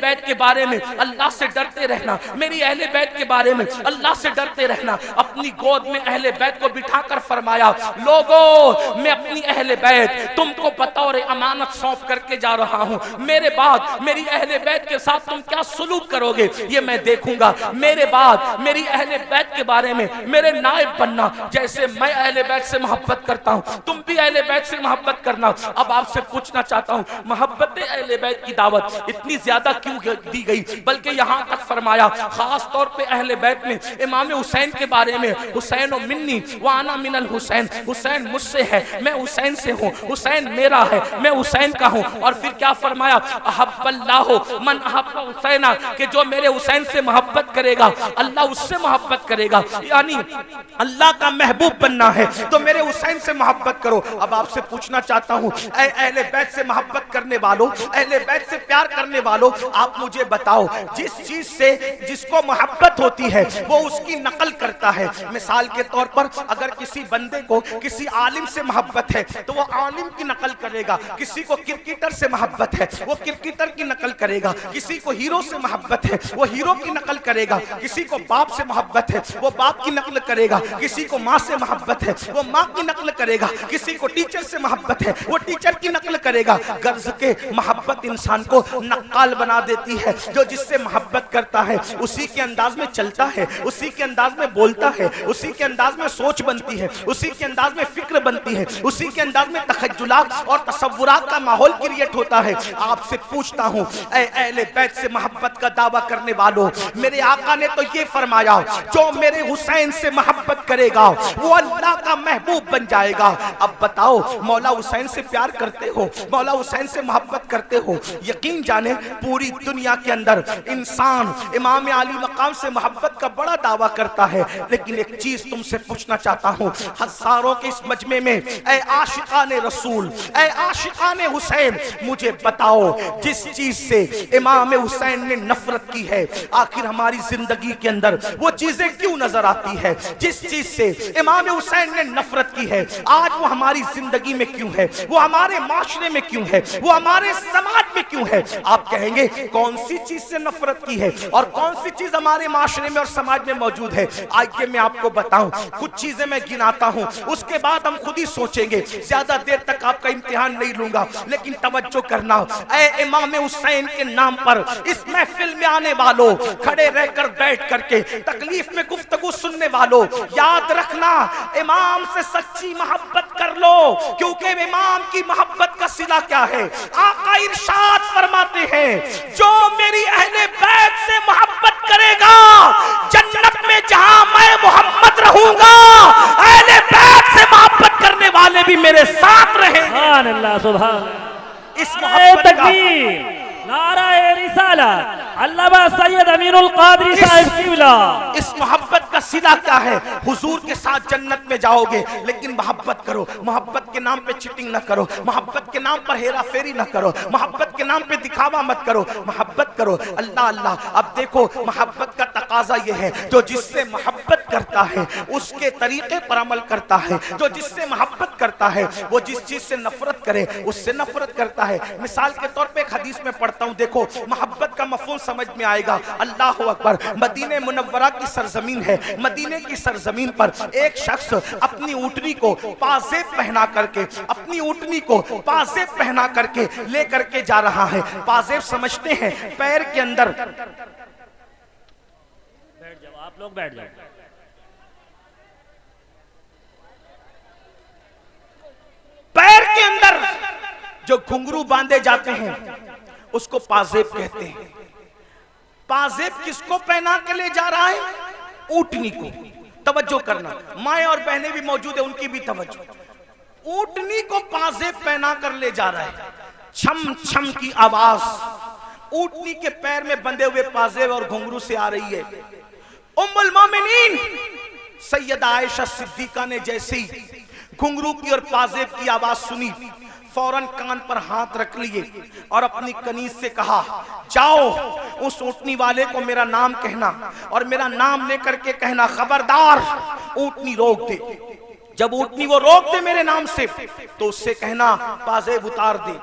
बैत के बारे में अल्लाह से डरते रहना, मेरी अहले बैत के बारे में अल्लाह से डरते रहना। अपनी गोद में अहले बैत को बिठाकर फरमाया, लोगों मैं अपनी अहले बैत तुमको बतौर अमानत सौंप करके जा रहा हूं, मेरे बाद मेरी अहले बैत के साथ तुम क्या सुलूक करोगे ये मैं देखूंगा। मेरे बाद मेरी अहले बैत के बारे में मेरे नायब बनना, जैसे मैं अहले बैत से मोहब्बत करता हूं तुम भी अहले बैत से मोहब्बत करना। अब आपसे पूछना चाहता हूं, मोहब्बत अहले बैत की दावत इतनी ज्यादा क्यों दी गई? बल्कि यहां तक फरमाया खास तौर पे अहले बैत में इमाम हुसैन के बारे में, हुसैन व मिन्नी व अना मिनल हुसैन, हुसैन मुझसे है मैं हुसैन से हूं, हुसैन मेरा है मैं हुसैन का हूं। और फिर क्या फरमाया, अहब्बल्लाहु मन अहब्ब हुसैना, कि जो मेरे हुसैन से मोहब्बत करेगा अल्लाह उससे मोहब्बत करेगा। यानी अल्लाह का महबूब बनना है तो मेरे हुसैन से मोहब्बत करो। अब आपसे पूछना चाहता हूं, अहले बैत से मोहब्बत करने वालों, अहले बैत से प्यार करने वालों, आप मुझे बताओ जिस चीज से जिसको मोहब्बत होती है वो उसकी नकल करता है। मिसाल के तौर पर अगर किसी बंदे को किसी आलिम से मोहब्बत है तो वो आलिम की नकल करेगा, किसी को क्रिकेटर से मोहब्बत है वो क्रिकेटर की नकल करेगा, किसी को हीरो से मोहब्बत है वो हीरो की नकल करेगा, किसी को बाप से मोहब्बत है वो बाप की नकल करेगा, किसी को माँ से मोहब्बत है वो माँ की नकल करेगा, किसी को टीचर से मोहब्बत है वो टीचर की नकल करेगा। गर्ज के मोहब्बत इंसान को नक्काल बना देती है। जो जिससे मोहब्बत करता है उसी के अंदाज में चलता है, उसी के अंदाज में बोलता है, उसी के अंदाज में सोच बनती है, उसी के अंदाज में फिक्र बनती है, उसी के अंदाज में तखज्जुलात और तसव्वुरात का माहौल क्रिएट होता है। आपसे पूछता हूँ, ऐ अहले बैत से मोहब्बत का दावा करने वालों, मेरे आका ने तो ये फरमाया जो मेरे हुसैन से मोहब्बत करेगा वो अल्लाह का महबूब बन जाएगा। अब बताओ, मौला हुसैन से प्यार करते हो, मौला हुसैन से मोहब्बत करते हो? यकीन जाने पूरी दुनिया के अंदर इंसान इमाम अली मकाम से मोहब्बत का बड़ा दावा करता है, लेकिन एक चीज तुमसे पूछना चाहता हूँ, हजारों के इस मजमे में ऐ आशिकाने रसूल, ऐ आशिकाने हुसैन, मुझे बताओ जिस चीज से इमाम हुसैन ने नफरत की है आखिर हमारी जिंदगी के अंदर वो चीजें क्यों नजर आती है? जिस चीज से इमाम हुसैन ने नफरत की है आज वो हमारी जिंदगी में क्यों है, वो हमारे माशरे में क्यों है, वो हमारे समाज में क्यों है? आप कहेंगे कौन सी चीज से नफरत की है और कौन सी चीज हमारे माशरे में और समाज में मौजूद है? आइए मैं आपको बताऊं, कुछ चीजें मैं गिनाता हूं, उसके बाद हम खुद ही सोचेंगे। ज्यादा देर तक आपका इम्तिहान नहीं लूंगा, लेकिन तवज्जो करना, ऐ इमाम हुसैन के नाम पर इस महफिल में आने वालों, खड़े रहकर बैठ करके तकलीफ में गुफ्तगू सुनने वालों, याद रखना इमाम से सच्ची मोहब्बत कर लो, क्योंकि इमाम की मोहब्बत का सिला क्या है? आका इरशाद फरमाते हैं, जो मेरी अहले बैत से मोहब्बत करेगा जन्नत में जहां मैं मोहम्मद रहूंगा, अहले बैत से मोहब्बत करने वाले भी मेरे साथ रहेंगे। सुभान अल्लाह, सुभान। इस मोहब्बत का नाराए रिसालत अल्लामा सैयद अमीनुल कादरी साहब क़िबला, इस मोहब्बत का सीधा क्या है? हुजूर के साथ जन्नत में जाओगे, लेकिन मोहब्बत करो, मोहब्बत के नाम पे चीटिंग ना करो, मोहब्बत के नाम पर हेरा फेरी ना करो, मोहब्बत के नाम पे दिखावा मत करो, मोहब्बत करो अल्लाह अल्लाह। अब देखो मोहब्बत का तकाजा ये है, जो जिससे मोहब्बत करता है उसके तरीके पर अमल करता है, जो जिससे मोहब्बत करता है वो जिस चीज से नफरत करे उससे नफरत करता है। मिसाल के तौर पे एक हदीस में पढ़ता हूँ, देखो मोहब्बत का मफहूम समझ में आएगा। अल्लाह अकबर, मदीने मुनव्वरा की सरजमीन है, मदीने की सरजमीन पर एक शख्स अपनी ऊँटनी को पाजेब पहना करके, अपनी ऊँटनी को पाजेब पहना करके ले करके जा रहा है। पाजेब समझते हैं पैर के अंदर, बैठ जाओ आप लोग, बैठ जाओ। पैर के अंदर जो घुंघरू बांधे जाते हैं उसको पाजेब कहते हैं। पाजेब किसको पहना के ले जा रहा है? ऊँटनी को। तवज्जो करना, माए और बहनें भी मौजूद है, उनकी भी तवज्जो। ऊँटनी को पाजेब पहना कर ले जा रहा है, छम छम की आवाज ऊँटनी के पैर में बंधे हुए पाजेब और घुंघरू से आ रही है। उम्मुल मोमिनीन सैयदा आयशा सिद्दीका ने जैसे ही घुंघरू की और पाजेब की आवाज सुनी, फौरन कान पर हाथ रख लिए और अपनी कनीज से कहा, जाओ उस ऊँटनी वाले को मेरा नाम कहना और मेरा नाम लेकर के कहना, खबरदार ऊँटनी रोक दे। जब ऊँटनी वो रोक दे मेरे नाम से तो उससे कहना पाजेब उतार दे।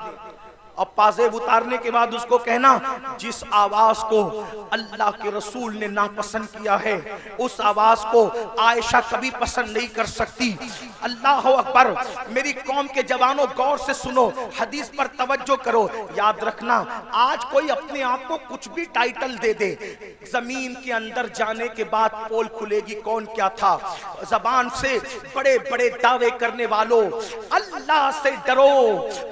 और पाजेब उतारने के बाद उसको कहना, जिस आवाज को अल्लाह के रसूल ने नापसंद किया है उस आवाज को आयशा कभी पसंद नहीं कर सकती। अल्लाह अकबर। मेरी कौम के जवानों, गौर से सुनो, हदीस पर तवज्जो करो। याद रखना, आज कोई अपने आप को कुछ भी टाइटल दे दे, जमीन के अंदर जाने के बाद पोल खुलेगी कौन क्या था। जबान से बड़े बड़े दावे करने वालों, अल्लाह से डरो।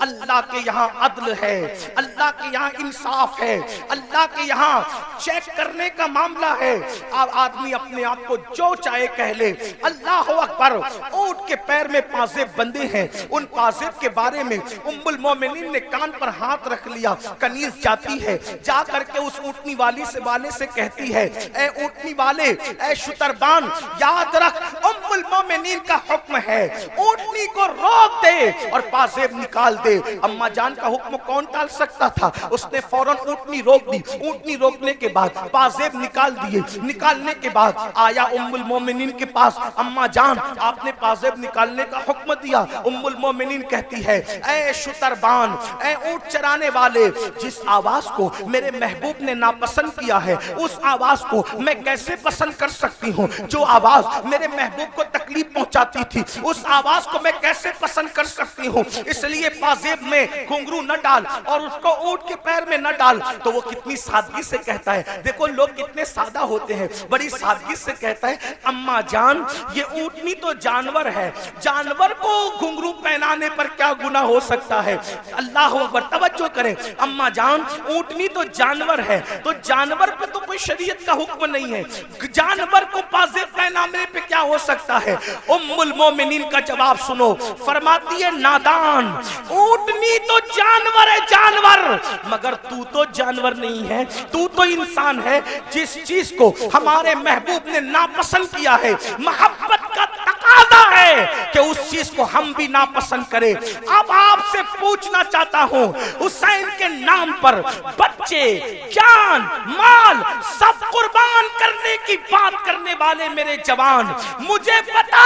अल्लाह के यहाँ अदल है, अल्लाह के यहाँ इंसाफ है, अल्लाह के यहाँ चेक करने का मामला है। अब आदमी अपने आप को जो चाहे कह ले। अल्लाह अकबर। ऊंट के पैर में पाजेब बंधे हैं, उन पाजेब के बारे में उम्मुल मोमिनीन ने कान पर हाथ रख लिया। कनीज जाती है, जा करके उस ऊंटनी वाली से कहती है, ए ऊंटनी वाले, ए शुतरबान, याद रख उम्मुल मोमिनीन का हुक्म है, ऊंटनी को रोक दे और पाजेब निकाल दे। अम्मा जान का हुक्म कौन टाल सकता था? उसने फौरन ऊंटनी रोक दी। ऊंटनी रोकने के बाद पाजेब निकाल दिए। निकालने के बाद आया उम्मुल मोमिनीन के पास, अम्मा जान आपने पाजेब निकालने का हुक्म दिया। उम्मुल मोमिनीन कहती है, ए शुतरबान, ए ऊंट चराने वाले, जिस आवाज को मेरे महबूब ने नापसंद किया है उस आवाज को मैं कैसे पसंद कर सकती हूँ? जो आवाज मेरे महबूब को तकलीफ पहुंचाती थी उस आवाज को मैं कैसे पसंद कर सकती हूँ? इसलिए पाजेब में घुंघरू न डाल और उसको ऊंट के पैर में न डाल। तो वो कितनी सादगी से कहता है, देखो लोग कितने सादा होते हैं, बड़ी सादगी से कहता है, अम्मा जान ये ऊंटनी तो जानवर है, जानवर को घुंघरू पहनाने पर क्या गुनाह हो सकता है? अल्लाह अकबर। तवज्जो करें, अम्मा जान ऊंटनी तो जानवर है, तो जानवर पे तो कोई शरीयत का हुक्म नहीं है, जानवर को पाजेब पहनाने पे क्या हो सकता है? उम्मुल मोमिनीन का जवाब सुनो, फरमाती है, नादान, ऊंटनी तो जानवर है, जानवर, मगर तू तो जानवर नहीं है, तू तो इंसान है। जिस चीज को हमारे महबूब ने नापसंद किया है, मोहब्बत का तकाजा है कि उस चीज को हम भी नापसंद करें। अब आपसे पूछना चाहता हूं, हुसैन के नाम पर बच्चे, जान, माल सब कुर्बान करने की बात करने वाले मेरे जवान, मुझे बता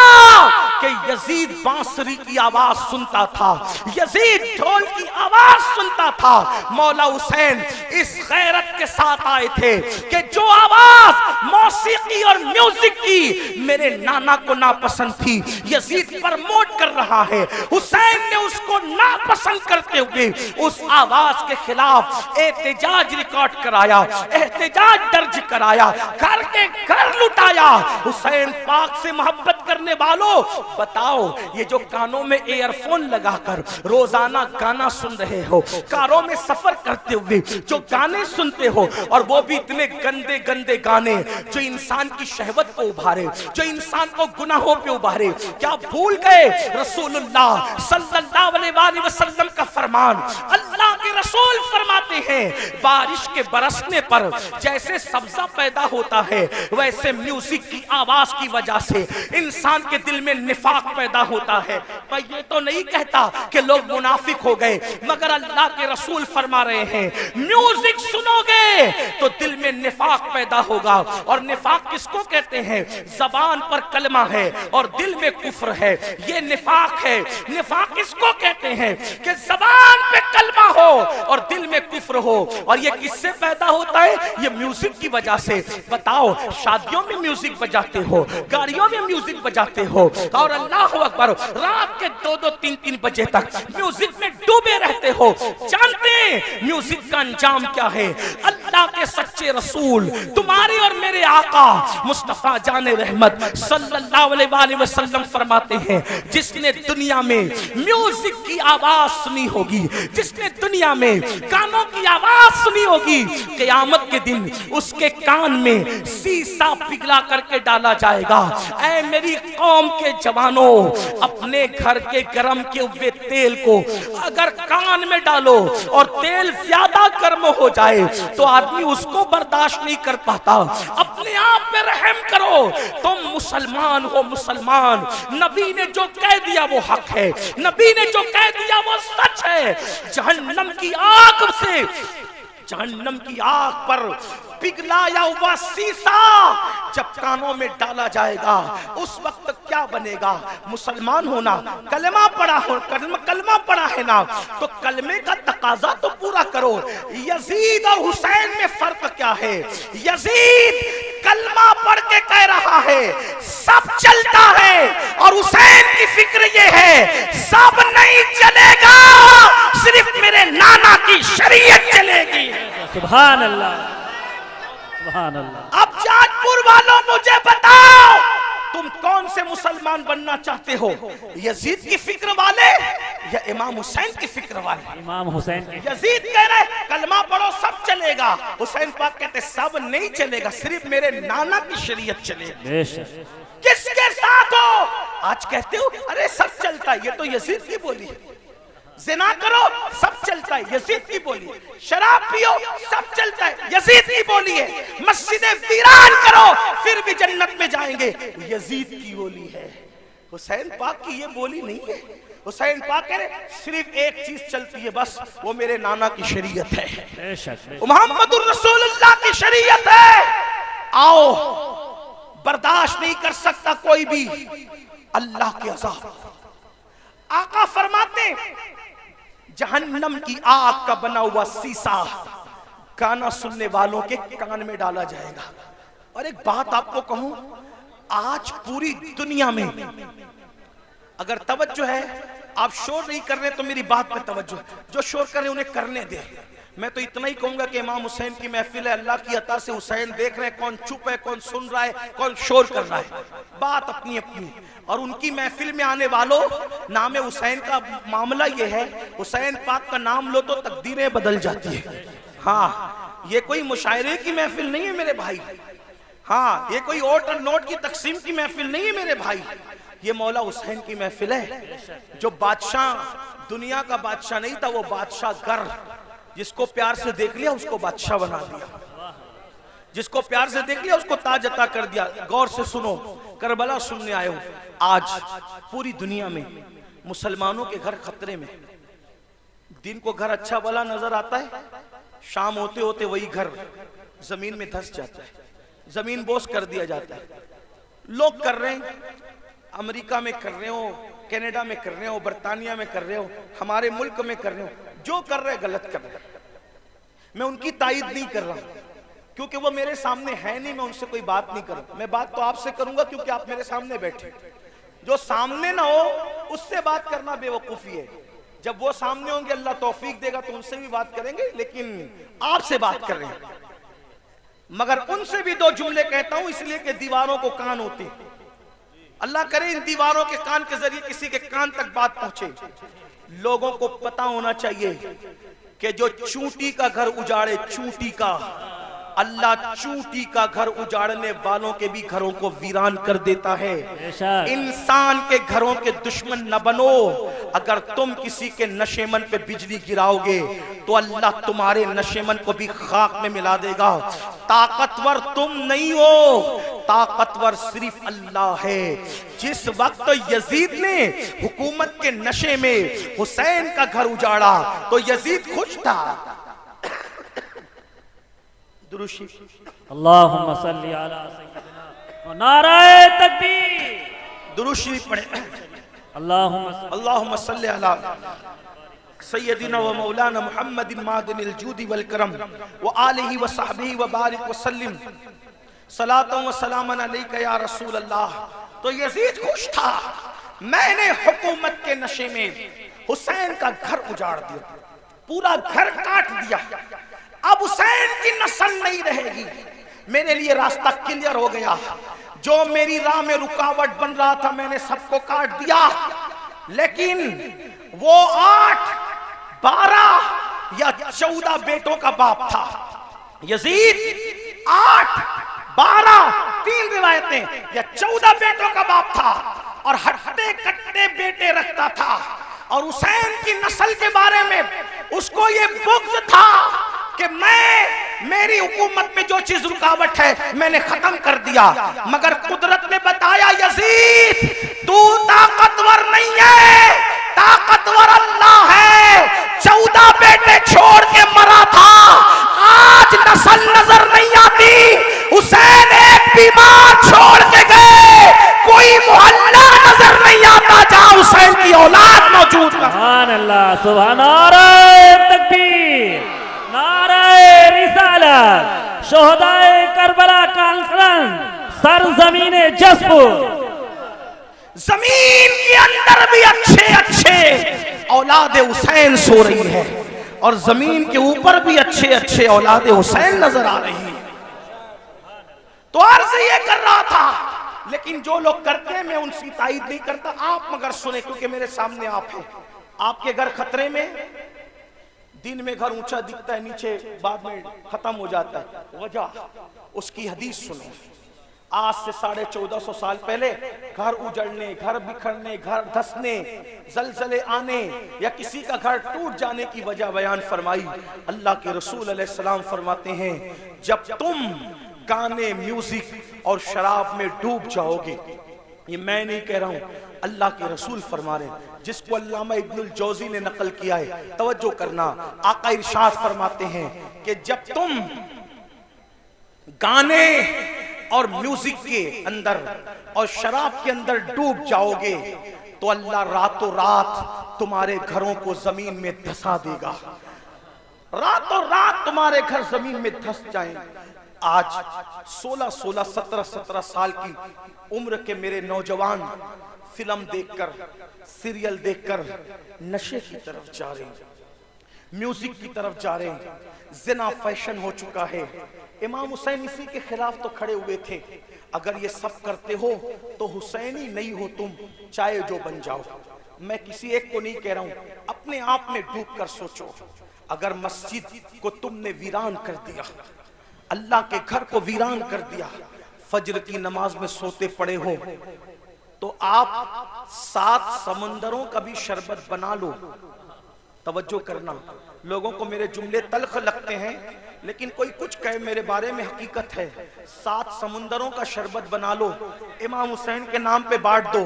कि यजीद बांसुरी की आवाज सुनता था, यजीद ढोल की आवाज सुनता था। मौला हुसैन इस गैरत के साथ आए थे कि जो आवाज मौसीकी और म्यूजिक की मेरे नाना को नापसंद थी, यजीद प्रमोट कर रहा है। हुसैन ने उसको नापसंद करते हुए उस आवाज के खिलाफ एहतजाज रिकॉर्ड कराया, एहतजाज दर्ज कराया, घर के घर लुटाया। हुसैन पाक से मोहब्बत करने वालों, बताओ ये जो कानों में ईयरफोन लगाकर रोजाना गाना सुन रहे हो, कारों में सफर करते हुए जो गाने सुनते हो, और वो भी इतने गंदे गंदे गाने जो इंसान की शहवत को उभारे, जो इंसान को गुनाहों पे उभारे, क्या भूल गए रसूलुल्लाह सल्लल्लाहु अलैहि वसल्लम का फरमान? अल्लाह के रसूल फरमाते हैं, बारिश के बरसने पर जैसे सब्जा पैदा होता है, वैसे म्यूजिक की आवाज की वजह से इंसान के दिल में निफाक पैदा होता है। मैं ये तो नहीं कहता कि लोग मुनाफिक हो गए, मगर अल्लाह के रसूल फरमा रहे हैं, म्यूजिक सुनोगे तो दिल में निफाक पैदा होगा। और निफाक किसको कहते हैं? जबान पर कलमा है और दिल में कुफ्र है, ये निफाक है। निफाक किसको कहते हैं? कि जबान पे कलमा हो और दिल में कुफ्र हो। और ये किससे पैदा होता है? ये म्यूजिक की वजह से। बताओ, शादियों में म्यूजिक बजाते हो, गाड़ियों में म्यूजिक बजाते हो, और अल्लाह अकबर रात के 2-2, 3-3 बजे तक म्यूजिक में डूबे रहते हो। जानते हैं म्यूजिक का अंजाम क्या है? अल्लाह के सच्चे रसूल, तुम्हारे और मेरे आका मुस्तफा जाने रहमत सल्लल्लाहु अलैहि वसल्लम फरमाते हैं, जिसने दुनिया में म्यूजिक की आवाज सुनी होगी, जिसने दुनिया में गानों की आवाज सुनी होगी, क़यामत के दिन उसके कान में शीशा पिघला करके डाला जाएगा। ऐ मेरी कौम के जवानों, अपने घर के गरम के हुए तेल को अगर कान में डालो और तेल ज्यादा गर्म हो जाए तो आदमी उसको बर्दाश्त नहीं कर पाता। अपने आप पे रहम करो, तुम मुसलमान हो, मुसलमान। नबी ने जो कह दिया वो हक है, नबी ने जो कह दिया वो सच है। जहन्नम की आग से जहन्नम की आग पर पिघलाया हुआ शीशा जब कानों में डाला जाएगा उस वक्त क्या बनेगा? मुसलमान होना, कलमा पढ़ा हो, कलमा पढ़ा है ना, तो कलमे का तकाजा तो पूरा करो। यजीद और हुसैन में फर्क क्या है? यजीद कलमा पढ़ के कह रहा है सब चलता है, और हुसैन की फिक्र ये है सब नहीं चलेगा, सिर्फ मेरे नाना की शरीयत चलेगी। सुभान अल्लाह, सुभान अल्लाह। अब जाजपुर वालों मुझे बताओ, तुम कौन से मुसलमान बनना चाहते हो? यजीद की फिक्र वाले या इमाम हुसैन की फिक्र वाले? इमाम हुसैन की। यजीद कह रहे कलमा पढ़ो सब चलेगा, हुसैन पाक कहते सब नहीं चलेगा, सिर्फ मेरे नाना की शरीयत चलेगी। किसके साथ हो? आज कहते हो अरे सब चलता है, ये तो यजीद की बोली है। जिना करो सब चलता है, यजीद की बोली है। शराब पियो सब चलता है, यजीद की बोली है। मस्जिदें वीरान करो फिर भी जन्नत में जाएंगे, यजीद की बोली है। हुसैन पाक की ये बोली नहीं है। हुसैन पाक कह रहे सिर्फ एक चीज चलती है बस, वो मेरे नाना की शरीयत है, मुहम्मदुर रसूलुल्लाह की शरीयत है। आओ, बर्दाश्त नहीं कर सकता कोई भी अल्लाह के अज़ाब। आका फरमाते जहन्नम की आग का बना हुआ शीशा गाना सुनने वालों के कान में डाला जाएगा। और एक बात आपको कहूं, आज पूरी दुनिया में अगर तवज्जो है, आप शोर नहीं कर रहे तो मेरी बात पे तवज्जो, जो शोर कर रहे उन्हें करने दे। मैं तो इतना ही कहूंगा कि इमाम हुसैन की महफिल है, अल्लाह की अता से हुसैन देख रहे हैं, कौन चुप है, कौन सुन रहा है, कौन शोर कर रहा है, बात अपनी अपनी। और उनकी महफिल में आने वालों, नाम हुसैन का मामला ये है, हुसैन पाक का नाम लो तो तकदीरें बदल जाती है। हाँ, ये कोई मुशायरे की महफिल नहीं है मेरे भाई। हाँ, ये कोई ओट और नोट की तकसीम की महफिल नहीं है मेरे भाई। ये मौला हुसैन की महफिल है। जो बादशाह दुनिया का बादशाह नहीं था, वो बादशाह गर, जिसको प्यार से देख लिया उसको बादशाह बना दिया, जिसको प्यार से देख लिया उसको ताज अता कर दिया। गौर से सुनो, करबला सुनने आए हो। आज पूरी दुनिया में मुसलमानों के घर खतरे में। दिन को घर अच्छा भला नजर आता है, शाम होते होते वही घर जमीन में धंस जाता है, जमीन बोस कर दिया जाता है। लोग कर रहे हैं, अमेरिका में कर रहे हो, कनाडा में कर रहे हो, बर्तानिया में कर रहे हो, हमारे मुल्क में कर रहे हो, जो कर रहे गलत कर रहे। मैं उनकी तायीद नहीं कर रहा क्योंकि वो मेरे सामने है नहीं, मैं उनसे कोई बात नहीं करूं। मैं बात तो आपसे करूंगा क्योंकि आप मेरे सामने बैठे। जो सामने ना हो उससे बात करना बेवकूफी है। जब वो सामने होंगे अल्लाह तौफीक देगा तो उनसे भी बात करेंगे, लेकिन आपसे बात कर रहे हैं। मगर उनसे भी दो जुमले कहता हूं इसलिए कि दीवारों को कान होते हैं। अल्लाह करे इन दीवारों के कान के जरिए किसी के कान तक बात पहुंचे। लोगों को पता होना चाहिए कि जो चूंटी का घर उजाड़े, चूंटी का, अल्लाह चूंटी का घर उजाड़ने वालों के भी घरों को वीरान कर देता है। इंसान के घरों के दुश्मन न बनो। अगर तुम किसी के नशेमन पे बिजली गिराओगे तो अल्लाह तुम्हारे नशेमन को भी खाक में मिला देगा। ताकतवर तुम नहीं हो, ताकतवर सिर्फ अल्लाह है। जिस वक्त यजीद ने हुकूमत के नशे में हुसैन का घर उजाड़ा तो यजीद खुश था। अल्लाहुम्मा सल्ली अला सय्यिदिना, नाराए तकबीर, दुरूद शरीफ पढ़े। अल्लाहुम्मा सल्ली अला सय्यिदिना व मौलाना मुहम्मदिन मादिनिल जूदी वल करम व आलिहि व सहबिहि व बारिक व सल्लिम सलातन व सलामन अलैका या रसूल अल्लाह। तो यजीद खुश था, मैंने हुकूमत के नशे में हुसैन का घर उजाड़ दिया, पूरा घर काट दिया। अब हुसैन की नस्ल नहीं रहेगी, मेरे लिए रास्ता क्लियर हो गया। जो मेरी राह में रुकावट बन रहा था मैंने सबको काट दिया। लेकिन वो 8, 12 या 14 बेटों का बाप था यजीद। 8, 12, 3 रिवायतें या 14 बेटों का बाप था और हट्टे कट्टे बेटे रखता था। और हुसैन की नस्ल के बारे में उसको ये बुग़्ज़ था कि मेरी हुकूमत में जो चीज रुकावट है मैंने खत्म कर दिया। मगर कुदरत ने बताया यजीद तू ताकतवर नहीं है, ताकतवर अल्लाह है। 14 बेटे छोड़ के मरा था, आज नस्ल नजर नहीं आती। हुसैन एक बीमार छोड़ के गए, कोई मोहल्ला नजर नहीं आता जहां हुसैन की औलाद मौजूद ना। सुभान अल्लाह, सुभान, नारे तकबीर, नारे रिसालत, शोहदाए करबला कॉन्फ्रेंस सरजमीने जसपुर। जमीन के अंदर भी अच्छे अच्छे औलाद हुसैन सो रही है और जमीन के ऊपर भी अच्छे अच्छे औलाद हुसैन नजर आ रही है। तो अर्ज ये कर रहा था, लेकिन जो लोग करते हैं मैं उनकी तायद नहीं करता। आप मगर सुने, क्योंकि मेरे सामने आप हैं। आपके घर खतरे में, दिन में घर ऊंचा दिखता है, नीचे बाद में खत्म हो जाता है। वजह उसकी हदीस सुनो। आज से 1450 साल पहले घर उजड़ने, घर बिखरने, घर धंसने, जलजले आने या किसी का घर टूट जाने की वजह बयान फरमाई। अल्लाह के रसूल अलैहि सलाम फरमाते हैं, जब तुम गाने, म्यूजिक और शराब में डूब जाओगे, ये मैं नहीं कह रहा हूं, अल्लाह के रसूल फरमा रहे हैं, जिसको अल्लामा इब्नुल जौजी ने नकल किया है। तवज्जो करना, आका इरशाद फरमाते हैं कि जब तुम गाने और म्यूजिक के अंदर और शराब के अंदर डूब जाओगे तो अल्लाह रातों रात तुम्हारे घरों को जमीन में धंसा देगा। रातों रात तुम्हारे घर जमीन में धंस जाएंगे। आज 16-16, 17-17 साल की उम्र के मेरे नौजवान फिल्म देखकर, सीरियल देखकर नशे की तरफ जा रहे हैं, म्यूजिक की तरफ जा रहे हैं। जिना फैशन हो चुका है। इमाम हुसैन इसी के खिलाफ तो खड़े हुए थे। अगर ये सब करते हो तो हुसैनी नहीं हो तुम, चाहे जो बन जाओ। मैं किसी एक को नहीं कह रहा हूं, अपने आप में डूब कर सोचो। अगर मस्जिद को तुमने वीरान कर दिया, अल्लाह के घर को वीरान कर दिया, फजर की नमाज में सोते पड़े हो, तो आप 7 समंदरों का भी शरबत बना लो। तवज्जो करना, लोगों को मेरे जुमले तल्ख लगते हैं, लेकिन कोई कुछ कहे मेरे बारे में हकीकत है। 7 समुंदरों का शरबत बना लो, इमाम हुसैन के नाम पे बांट दो।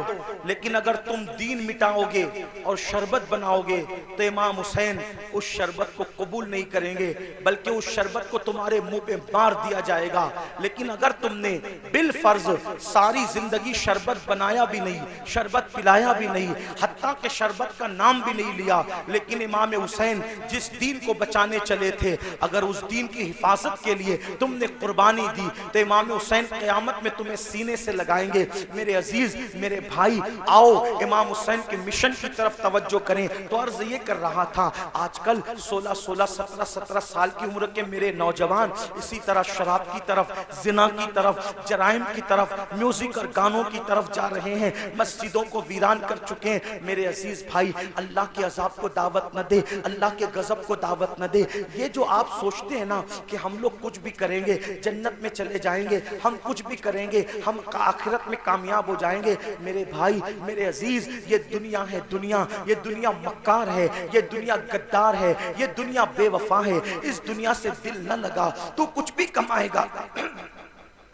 लेकिन अगर तुम दीन मिटाओगे और शरबत बनाओगे तो इमाम हुसैन उस शरबत को कबूल नहीं करेंगे, बल्कि उस शरबत को तुम्हारे मुंह पे मार दिया जाएगा। लेकिन अगर तुमने बिल फर्ज सारी जिंदगी शरबत बनाया भी नहीं, शरबत पिलाया भी नहीं, हत्ता के शरबत का नाम भी नहीं लिया, लेकिन इमाम हुसैन जिस दीन को बचाने चले थे, अगर उस दीन की हिफाजत के लिए तुमने कुर्बानी दी तो इमाम हुसैन क़यामत में तुम्हें सीने से लगाएंगे। मेरे अजीज, मेरे भाई, आओ इमाम हुसैन के मिशन की तरफ तवज्जो करें। तो अर्ज ये कर रहा था, आजकल 16-16, 17-17 साल की उम्र के मेरे नौजवान इसी तरह शराब की तरफ, जिना की तरफ, जराइम की तरफ, म्यूजिक और गानों की तरफ जा रहे हैं, मस्जिदों को वीरान कर चुके हैं। मेरे अजीज भाई, अल्लाह के अजाब को दावत न दे, अल्लाह के गजब को दावत न दे। ये जो आप सोचते हैं ना कि हम लोग कुछ भी करेंगे जन्नत में चले जाएंगे, हम कुछ भी करेंगे हम आखिरत में कामयाब हो जाएंगे, मेरे भाई, मेरे अजीज, ये दुनिया है दुनिया, ये दुनिया मक्कार है, ये दुनिया गद्दार है, ये दुनिया बेवफा है। इस दुनिया से दिल न लगा, तू कुछ भी कमाएगा,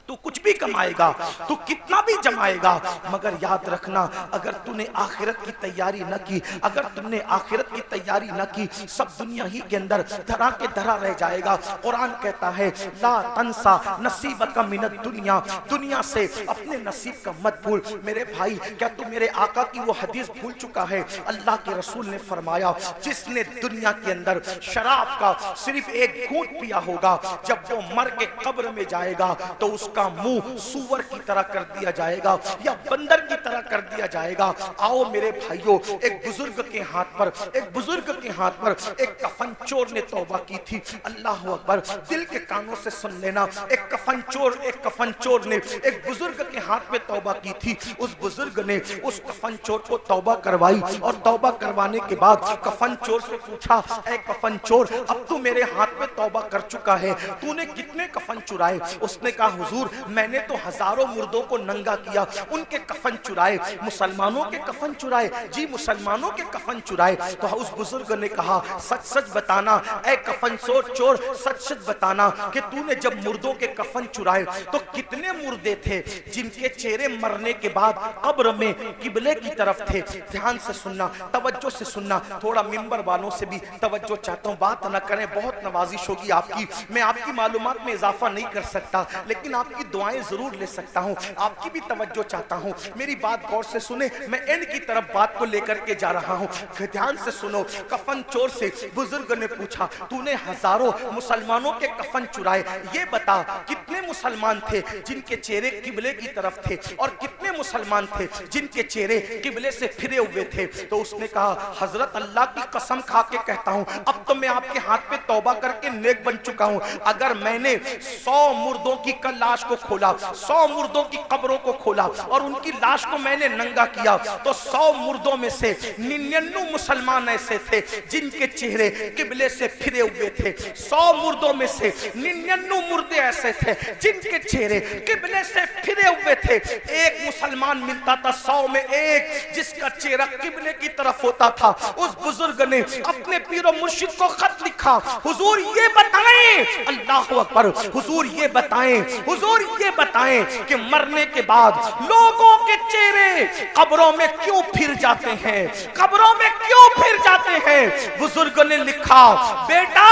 तू कुछ भी कमाएगा, तू कितना भी जमाएगा, मगर याद रखना, अगर तूने आखिरत की तैयारी न की, अगर तुमने आखिरत की तैयारी न की, सब दुनिया ही के अंदर धरा के धरा रह जाएगा। कुरान कहता है, ला तंसा नसीबका मिनद दुनिया, दुनिया से अपने नसीब का मत भूल। मेरे भाई, क्या तू मेरे आका की वो हदीस भूल चुका है? अल्लाह के रसूल ने फरमाया, जिसने दुनिया के अंदर शराब का सिर्फ एक घूंट पिया होगा, जब वो मर के कब्र में जाएगा तो उसका मुंह सूअर की तरह कर दिया जाएगा या बंदर की तरह कर दिया जाएगा। आओ मेरे भाइयों, एक बुजुर्ग के हाथ पर, एक बुजुर्ग के हाथ पर एक कफन चोर ने तौबा की थी। अल्लाह अकबर, दिल के कानों से सुन लेना। एक कफन चोर ने एक बुजुर्ग के हाथ में तौबा की थी। उस बुजुर्ग ने उस कफन चोर को तौबा करवाई और तौबा करवाने के बाद कफन चोर से पूछा, ऐ कफन चोर, अब तू मेरे हाथ में तौबा कर चुका है, तूने कितने कफन चुराए? उसने कहा, हुजूर हुजूर मैंने तो हजारों मुर्दों को नंगा किया, उनके कफन चुराए, मुसलमानों के कफन चुराए, जी मुसलमानों के कफन चुराए। तो उस बुजुर्ग ने कहा सच सच बताना ऐ कफन चोर, सच सच बताना कि तूने जब मुर्दों के कफन चुराए तो कितने मुर्दे थे जिनके चेहरे मरने के बाद कब्र में किबले की तरफ थे। ध्यान से सुनना, तवज्जो से सुनना, थोड़ा मिंबर वालों से भी तवज्जो चाहता हूँ, बात न करें, बहुत नवाजिश होगी आपकी। मैं आपकी मालूमात में इजाफा नहीं कर सकता लेकिन आपकी दुआएं जरूर ले सकता हूँ, आपकी भी तवज्जो चाहता हूँ। मेरी बात गौर से सुने, मैं एंड की तरफ बात को लेकर के जा रहा हूँ, ध्यान से सुनो। कफन चोर से बुजुर्ग ने पूछा तूने हजारों मुसलमानों के कफन चुराए, ये बता कितने मुसलमान थे जिनके चेहरे किबले की तरफ थे और कितने मुसलमान थे जिनके चेहरे किबले से फिरे हुए थे। तो उसने कहा हजरत अल्लाह की कसम खा के कहता हूं अब तो मैं आपके हाथ पे तौबा करके नेक बन चुका हूं। अगर मैंने 100 मुर्दों की लाश को खोला, 100 मुर्दों की कब्रों को खोला और उनकी लाश को मैंने नंगा किया तो 100 मुर्दों में से 99 मुसलमान ऐसे थे जिनके चेहरे किबले से फिरे हुए थे। 100 मुर्दों में से 99 मुर्दे ऐसे थे जिनके चेहरे किबले से फिरे हुए थे। एक मुसलमान मिलता था 100 में एक जिसका चेहरा किबले की तरफ होता था। उस बुजुर्ग ने अपने पीरो मुर्शिद को खत लिखा, हुजूर ये बताएं, अल्लाह अकबर, हुजूर ये बताएं, हुजूर ये बताएं कि मरने के बाद लोगों के चेहरे कब्रों में क्यों फिर जाते हैं, कब्रों में क्यों फिर जाते हैं। बुजुर्ग ने लिखा बेटा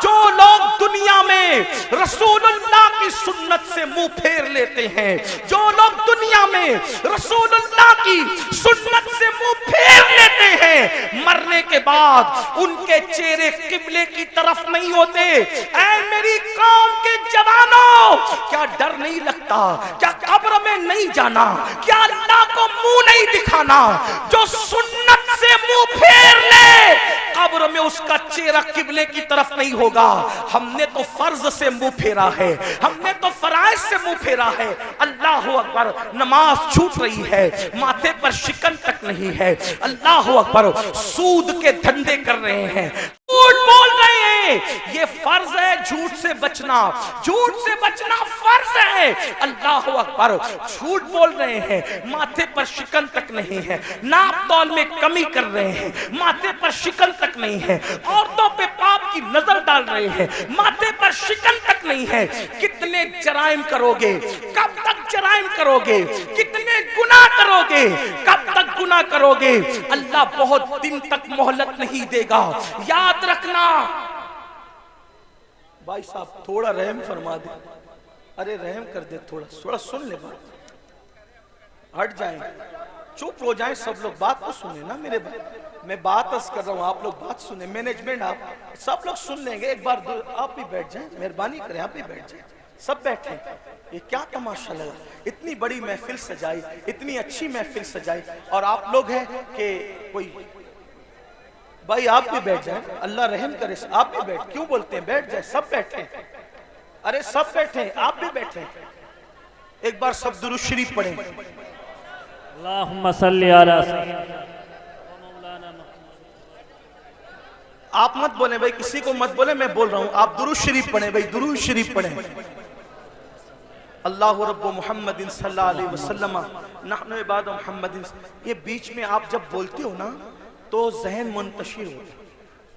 जो लोग दुनिया में रसूलुल्लाह की सुन्नत से मुंह फेर लेते हैं, जो लोग दुनिया में रसूलुल्लाह की सुन्नत से मुंह फेर लेते हैं, मरने के बाद उनके चेहरे किबले की तरफ नहीं होते। ऐ मेरी कौम के जवानों, क्या डर नहीं लगता, क्या कब्र में नहीं जाना, क्या अल्लाह को मुंह नहीं दिखाना। जो सुन्नत से मुंह फेर ले कब्र में उसका चेहरा किबले की तरफ नहीं होगा। हमने तो फर्ज से मुंह फेरा है, हमने तो फराइज से मुंह फेरा है। अल्लाह अकबर, नमाज छूट रही है, माथे पर शिकन तक नहीं है। अल्लाह अकबर, सूद के धंधे कर रहे हैं, झूठ बोल रहे हैं, ये फर्ज है झूठ से बचना, झूठ से बचना फर्ज है। अल्लाह अकबर, झूठ बोल रहे हैं, माथे पर शिकन तक नहीं है, नाप तौल में कमी कर रहे हैं, माथे पर शिकन तक नहीं है, औरतों पे पाप की नजर डाल रहे हैं, माथे पर शिकन तक नहीं है। कितने जराइम करोगे, कब तक जराइम करोगे, कितने गुनाह करोगे, कब तक गुनाह करोगे। अल्लाह बहुत दिन तक मोहलत नहीं देगा, याद रखना। भाई साहब थोड़ा रहम फरमा दे, अरे रहम कर दे, थोड़ा सुन ले, बात हट जाएं, चुप हो जाएं सब लोग, बात तो सुने ना मेरे भाई, मैं बात कर रहा हूँ, आप लोग बात सुने, मैनेजमेंट आप सब लोग सुन लेंगे। एक बार आप भी बैठ जाएं, मेहरबानी करें, आप भी बैठ जाएं, सब बैठे। ये क्या तमाशा लगा, इतनी बड़ी महफिल सजाई, इतनी अच्छी महफिल सजाई और आप लोग हैं कि कोई, भाई आप भी बैठ जाएं, अल्लाह रहम करे, आप भी बैठ, क्यों बोलते हैं, बैठ जाए, सब बैठे, अरे सब बैठे, आप भी बैठे। एक बार सब दुरूद शरीफ पढ़ें। अल्लाहुम्मा सल्ली अला सय्यिदिना आप मत बोले भाई, किसी को मत बोले, मैं बोल रहा हूं, आप दुरूद शरीफ पढ़ें भाई, दुरूद शरीफ पढ़ें। अल्लाहु रब्बु मुहम्मदिन सल्लल्लाहु अलैहि वसल्लम नहनु इबादु मुहम्मदिन। ये बीच में आप जब बोलते हो ना तो जहन मुंतशिर होता है।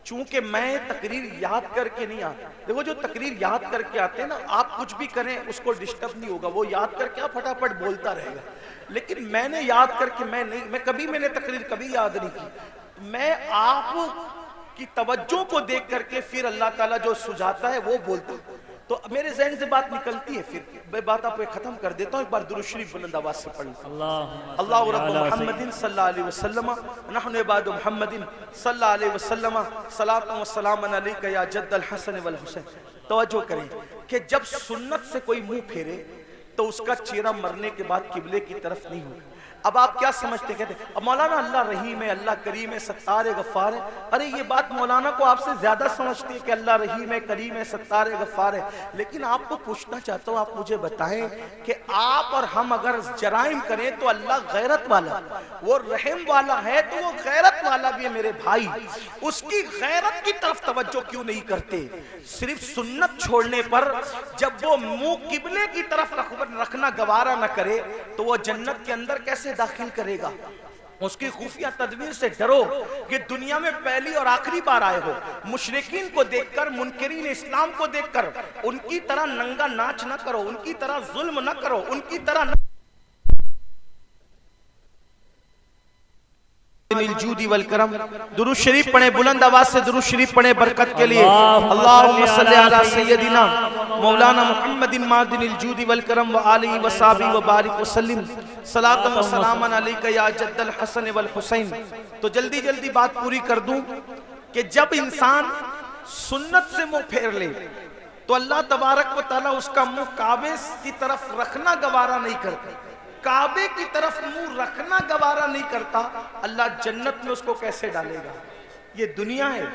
चूंकि मैं तकरीर याद करके नहीं आता, देखो जो तकरीर याद करके आते हैं ना, आप कुछ भी करें उसको डिस्टर्ब नहीं होगा, वो याद करके आप फटाफट बोलता रहेगा। लेकिन मैंने याद करके मैं कभी मैंने तकरीर कभी याद नहीं की, मैं आप की तवज्जो को देख करके फिर अल्लाह ताला जो सुझाता है वो बोलता है, तो मेरे ज़हन से बात निकलती है, फिर मैं बात आपको खत्म कर देता हूँ। एक बार दुरूद शरीफ बुलंद आवाज से पढ़ अल्लाहु रब्बु मुहम्मदिन सल्लल्लाहु अलैहि वसल्लम नहनु इबादु मुहम्मदिन सल्लल्लाहु अलैहि वसल्लम सलातु व सलामुन अलैका या जद्दल हसन वल हुसैन। तवज्जो करें कि जब सुन्नत से कोई मुंह फेरे तो उसका चेहरा मरने के बाद किबले की तरफ नहीं होगा। अब आप क्या समझते, कहते अब मौलाना अल्लाह रहीम है, अल्लाह करीम है, सत्तार है, गफ्फार है। अरे ये बात मौलाना को आपसे ज्यादा समझती है कि अल्लाह रहीम है, करीम है, सत्तार है, गफ्फार है। लेकिन आपको पूछना चाहता हूँ, आप मुझे बताएं कि आप और हम अगर जराइम करें तो अल्लाह गैरत वाला, वो रहम वाला है तो वो गैरत वाला भी है मेरे भाई। उसकी गैरत की तरफ तवज्जो क्यों नहीं करते? सिर्फ सुन्नत छोड़ने पर जब वो मुंह किबले की तरफ रखना गवारा न करे तो वो जन्नत के अंदर कैसे दाखिल करेगा? उसकी खुफिया तदबीर से डरो कि दुनिया में पहली और आखिरी बार आए हो। मुशरिकीन को देखकर, मुनकिरीन इस्लाम को देखकर उनकी तरह नंगा नाच न करो, उनकी तरह जुल्म न करो, उनकी तरह जूदी वल करम। दुरूद शरीफ पढ़े, बुलंद आवाज से दुरूद शरीफ पढ़े बरकत के लिए। अल्लाहुम्मा सल्ली अला सय्यदिना मौलाना मुहम्मदिन मादिनिल जूदी वल करम व आलिहि व सहाबी व बारिक व सल्लिम सलातन व सलामन अलैका या जद्दल हसन वल हुसैन। तो जल्दी जल्दी बात पूरी कर दूं कि जब इंसान सुन्नत से मुंह फेर ले तो अल्लाह तबारक व तआला उसका मुंह काबे की तरफ रखना गवारा नहीं करता। काबे की तरफ मुंह रखना गवारा नहीं करता, अल्लाह जन्नत में उसको कैसे डालेगा? ये दुनिया है।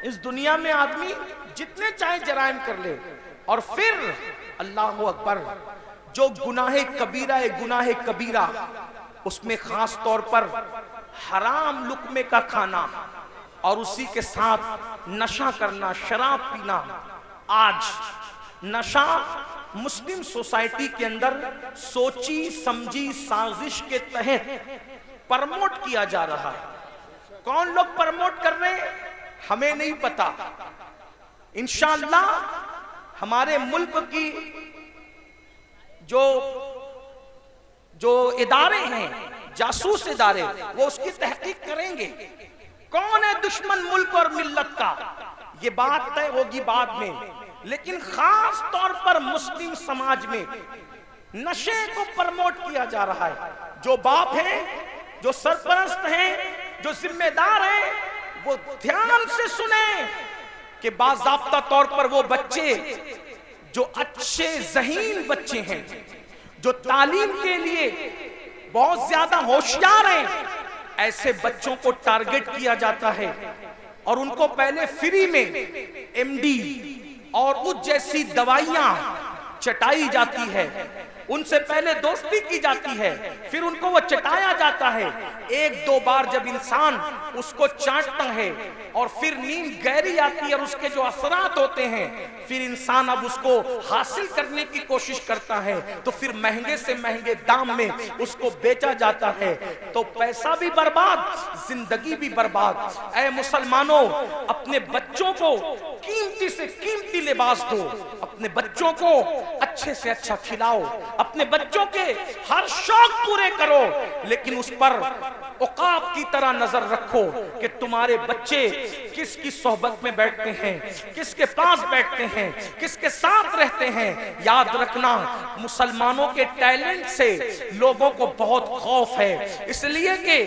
इस दुनिया में आदमी जितने चाहे जराइम कर ले और फिर अल्लाह अकबर, जो गुनाहे कबीरा है, गुनाहे कबीरा, उसमें खास तौर पर हराम लुकमे का खाना और उसी के साथ नशा करना, शराब पीना। आज नशा मुस्लिम सोसाइटी के अंदर सोची समझी साजिश के तहत प्रमोट किया जा रहा है। कौन लोग प्रमोट कर रहे हैं हमें नहीं पता। इंशाअल्लाह हमारे मुल्क की जो इदारे हैं, जासूस इदारे, वो उसकी तहकीक करेंगे। कौन है दुश्मन मुल्क और मिल्लत का, ये बात तय होगी बाद में। लेकिन खास तौर पर मुस्लिम समाज में नशे को प्रमोट किया जा रहा है। जो बाप हैं, जो सरपरस्त हैं, जो जिम्मेदार हैं, वो ध्यान से सुने कि बाज़ाब्ता तौर पर वो बच्चे जो अच्छे ज़हीन बच्चे हैं, जो तालीम के लिए बहुत ज्यादा होशियार हैं, ऐसे बच्चों को टारगेट किया जाता है और उनको पहले फ्री में एमडी और उस जैसी दवाइयां चटाई जाती है, उनसे पहले दोस्ती की जाती है, फिर उनको वो चटाया जाता है। एक दो बार जब इंसान उसको चाटता है और फिर नींद गहरी आती है और उसके जो असरात होते हैं, फिर इंसान अब उसको हासिल करने की कोशिश करता है, तो फिर महंगे से महंगे दाम में उसको बेचा जाता है। तो पैसा भी बर्बाद, जिंदगी भी बर्बाद। ऐ मुसलमानों, अपने बच्चों को कीमती से कीमती लिबास दो, अपने बच्चों को अच्छे से अच्छा खिलाओ, अपने बच्चों के हर शौक पूरे करो, लेकिन उस पर औकाब की तरह नजर रखो कि तुम्हारे बच्चे किसकी सोहबत में बैठते हैं, किसके पास बैठते हैं, किसके साथ रहते हैं। याद रखना, मुसलमानों के टैलेंट से लोगों को बहुत खौफ है, इसलिए कि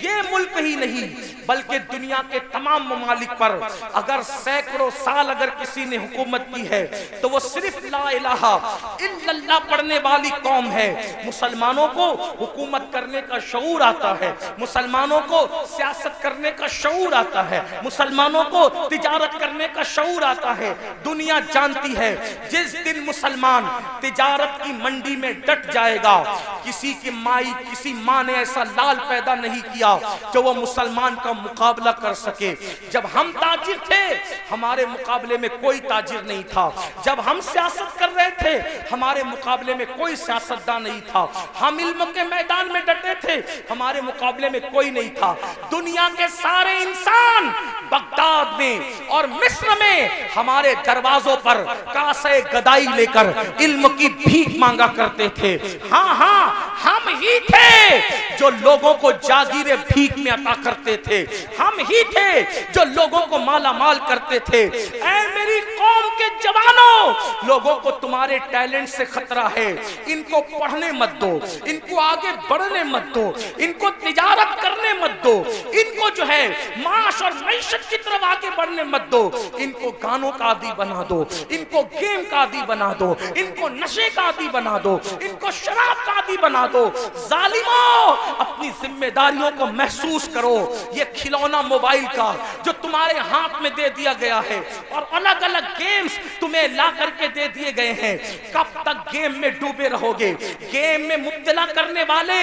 ये मुल्क ही नहीं बल्कि दुनिया के तमाम ममालिक पर अगर सैकड़ों साल अगर किसी ने हुकूमत की है तो वो सिर्फ ला इलाहा इल्लल्लाह पढ़ने वाली कौम है। मुसलमानों को हुकूमत करने का शऊर आता है, मुसलमानों को सियासत करने का शऊर आता है, मुसलमानों को तिजारत करने का शऊर आता है। दुनिया जानती है जिस दिन मुसलमान तिजारत की मंडी में डट जाएगा, किसी की माई, किसी माँ ने ऐसा लाल पैदा नहीं किया जो वो मुसलमान का मुकाबला कर सके। जब हम ताजिर थे हमारे मुकाबले में कोई ताजिर नहीं था, जब हम सियासत कर रहे थे हमारे मुकाबले में कोई सियासतदान नहीं था, हम इल्म के मैदान में डटे थे हमारे मुकाबले में कोई नहीं था। दुनिया के सारे इंसान बगदाद में और मिस्र में हमारे दरवाजों पर कासे गदाई लेकर इल्म की भीख मांगा करते थे। हाँ हाँ, हम ही थे जो लोगों को जागीरे भीख में अता करते थे, हम ही थे जो लोगों को माला माल करते थे। ऐ मेरी कौम के जवानों, लोगों को तुम्हारे टैलेंट से खतरा है, इनको पढ़ने मत दो, इनको आगे बढ़ने मत दो, इनको तिजारत करने मत दो, इनको जो है माश और मैशत की तरफ आगे बढ़ने मत दो, इनको गानों का आदी बना दो, इनको गेम का आदी बना दो, इनको नशे का आदी बना दो, इनको शराब का आदी बना दो। जालिमों, अपनी जिम्मेदारियों को महसूस करो। ये खिलौना मोबाइल का जो तुम्हारे हाथ में दे दिया गया है और अलग अलग गेम्स तुम्हें ला करके दे दिए गए हैं, कब तक गेम में डूबे रहोगे? गेम में मुब्तला करने वाले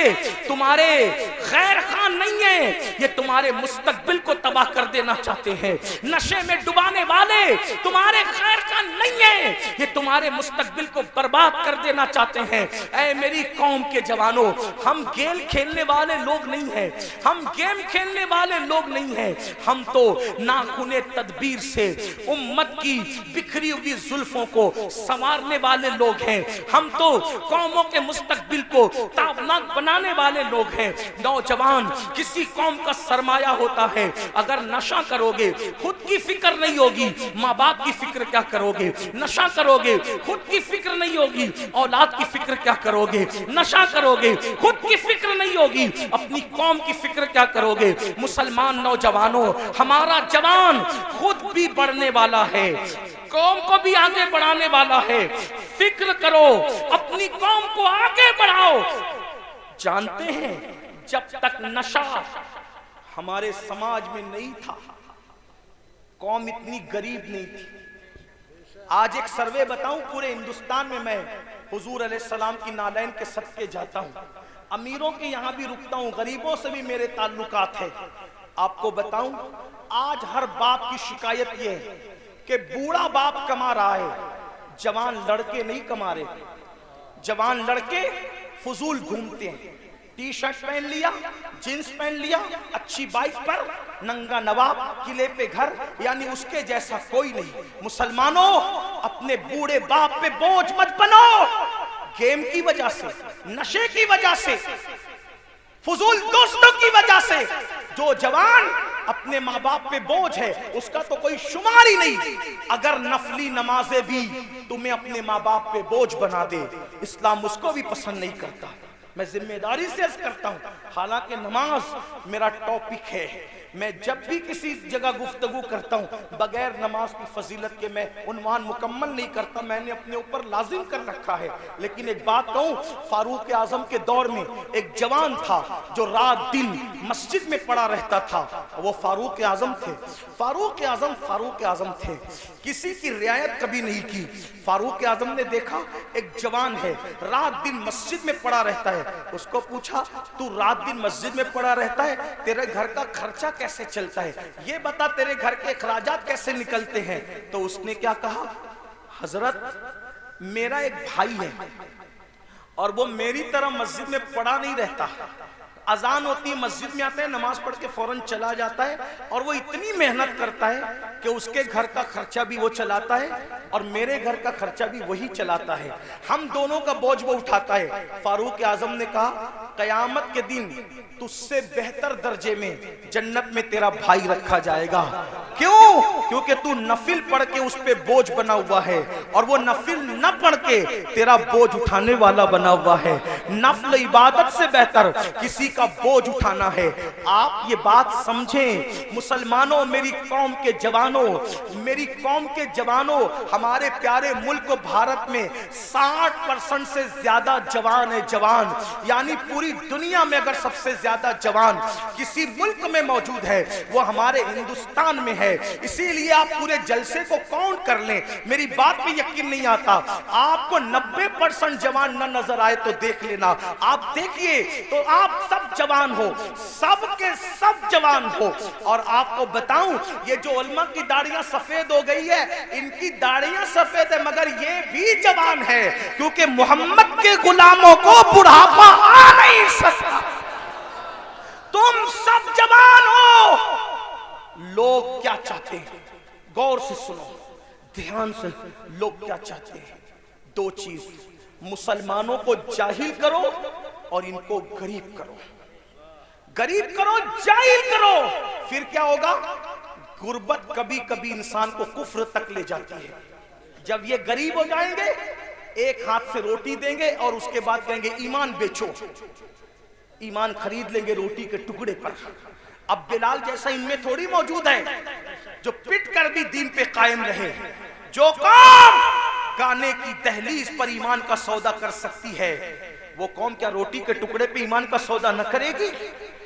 तुम्हारे खैर खान नहीं है, ये तुम्हारे मुस्तकबिल को तबाह कर देना चाहते हैं। नशे में डुबाने वाले तुम्हारे खैर खान नहीं है, ये तुम्हारे मुस्तकबिल को बर्बाद कर देना चाहते हैं। ऐ मेरी कौम के जवानों, हम गेम खेलने वाले लोग नहीं हैं, हम गेम खेलने वाले लोग नहीं हैं। हम तो नाखुने तदबीर से उम्मत की बिखरी हुई जुल्फों को संवारने वाले लोग हैं। हम तो कौमों के मुस्तकबिल को ताबनाक बनाने वाले लोग हैं। नौजवान किसी कौम का सरमाया होता है। अगर नशा करोगे खुद की फिक्र नहीं होगी, माँ बाप की फिक्र क्या करोगे? नशा करोगे खुद की फिक्र नहीं होगी, औलाद की फिक्र क्या करोगे? नशा करोगे खुद की फिक्र नहीं होगी, अपनी कौम की फिक्र क्या करोगे? मुसलमान नौजवानों, हमारा जवान खुद भी बढ़ने वाला है, कौम को भी आगे बढ़ाने वाला है। फिक्र करो, अपनी कौम को आगे बढ़ाओ। जानते हैं, जब तक नशा हमारे समाज में नहीं था, कौम इतनी गरीब नहीं थी। आज एक सर्वे बताऊं, पूरे हिंदुस्तान में मैं हुजूर अलैहिस्सलाम की नालैन के सदके जाता हूं, अमीरों के यहां भी रुकता हूं, गरीबों से भी मेरे ताल्लुकात है। आपको बताऊं, आज हर बाप की शिकायत यह है कि बूढ़ा बाप कमा रहा है, जवान लड़के नहीं कमा रहे। जवान लड़के फजूल घूमते हैं, टी शर्ट पहन लिया, जींस पहन लिया, अच्छी बाइक पर, नंगा नवाब, किले पे घर, यानी उसके जैसा कोई नहीं। मुसलमानों, अपने बूढ़े बाप पे बोझ मत बनो। गेम की वजह से, नशे की वजह से, फजूल दोस्तों की वजह से जो जवान अपने माँ बाप पे बोझ है, उसका तो कोई शुमार ही नहीं। अगर नफली नमाजें भी तुम्हें अपने माँ बाप पे बोझ बना दे, इस्लाम उसको भी पसंद नहीं करता। मैं जिम्मेदारी से अर्ज करता हूं, हालांकि नमाज मेरा टॉपिक है, मैं जब भी किसी जगह गुफ्तगू करता हूं, बगैर नमाज की फजीलत के मैं उन्वान मुकम्मल नहीं करता, मैंने अपने ऊपर लाजिम कर रखा है। लेकिन एक बात कहूं, फारूक आजम के दौर में एक जवान था जो रात दिन मस्जिद में पड़ा रहता था, वो फारूक आजम थे। फारूक आजम थे, किसी की रियायत कभी नहीं की। फारूक आजम ने देखा एक जवान है, रात दिन मस्जिद में पड़ा रहता है। उसको पूछा, तू रात दिन मस्जिद में पड़ा रहता है, तेरे घर का खर्चा कैसे चलता है? ये बता, तेरे घर के अखराजात कैसे निकलते हैं? तो उसने क्या कहा, हजरत मेरा एक भाई है और वो मेरी तरह मस्जिद में पड़ा नहीं रहता। अजान होती है, मस्जिद में आता है, नमाज पढ़ के फौरन चला जाता है, और वो इतनी मेहनत करता है कि उसके घर का खर्चा भी वो चलाता है और मेरे घर का खर्चा भी वही चलाता है। हम दोनों का बोझ वो उठाता है। फारूक आजम ने कहा, कयामत के दिन तुझसे बेहतर दर्जे में जन्नत में तेरा भाई रखा जाएगा। क्यों? क्योंकि तू नफिल पढ़ के उस पे बोझ बना हुआ है, और वो नफिल न पढ़ के तेरा बोझ उठाने वाला बना हुआ है। नफल इबादत से बेहतर किसी का बोझ उठाना है। आप ये बात समझें मुसलमानों, मेरी कौम के जवानों, मेरी कौम के जवानों, हमारे प्यारे मुल्क भारत में 60% से ज्यादा जवान है। जवान यानी पूरी दुनिया में अगर सबसे ज्यादा जवान किसी मुल्क में मौजूद है, वो हमारे हिंदुस्तान में है। इसीलिए आप पूरे जलसे को काउंट कर लें, मेरी बात पे यकीन नहीं आता, आपको 90% जवान न नजर आए तो देख लेना। आप देखिए तो आप सब जवान हो, सब के सब जवान हो। और आपको बताऊं, ये जो उलमा की दाढ़ियां सफेद हो गई है, इनकी दाढ़ियां सफेद है मगर ये भी जवान है, क्योंकि मोहम्मद के गुलामों को बुढ़ापा आ नहीं सकता। तुम सब जवान हो। लोग क्या चाहते हैं, गौर से सुनो, ध्यान से, लोग क्या चाहते हैं? दो चीज, मुसलमानों को जाहिल करो और इनको गरीब करो। गरीब करो, जाहिल करो, फिर क्या होगा? गुर्बत कभी कभी इंसान को कुफ्र तक ले जाती है। जब ये गरीब हो जाएंगे, एक हाथ से रोटी देंगे और उसके बाद कहेंगे ईमान बेचो, ईमान खरीद लेंगे रोटी के टुकड़े पर। अब बिलाल जैसा इनमें थोड़ी मौजूद है जो पिट कर भी दीन पे कायम रहे। जो कौम गाने की दहलीज पर ईमान का सौदा कर सकती है, वो कौम क्या रोटी के टुकड़े पे ईमान का सौदा न करेगी?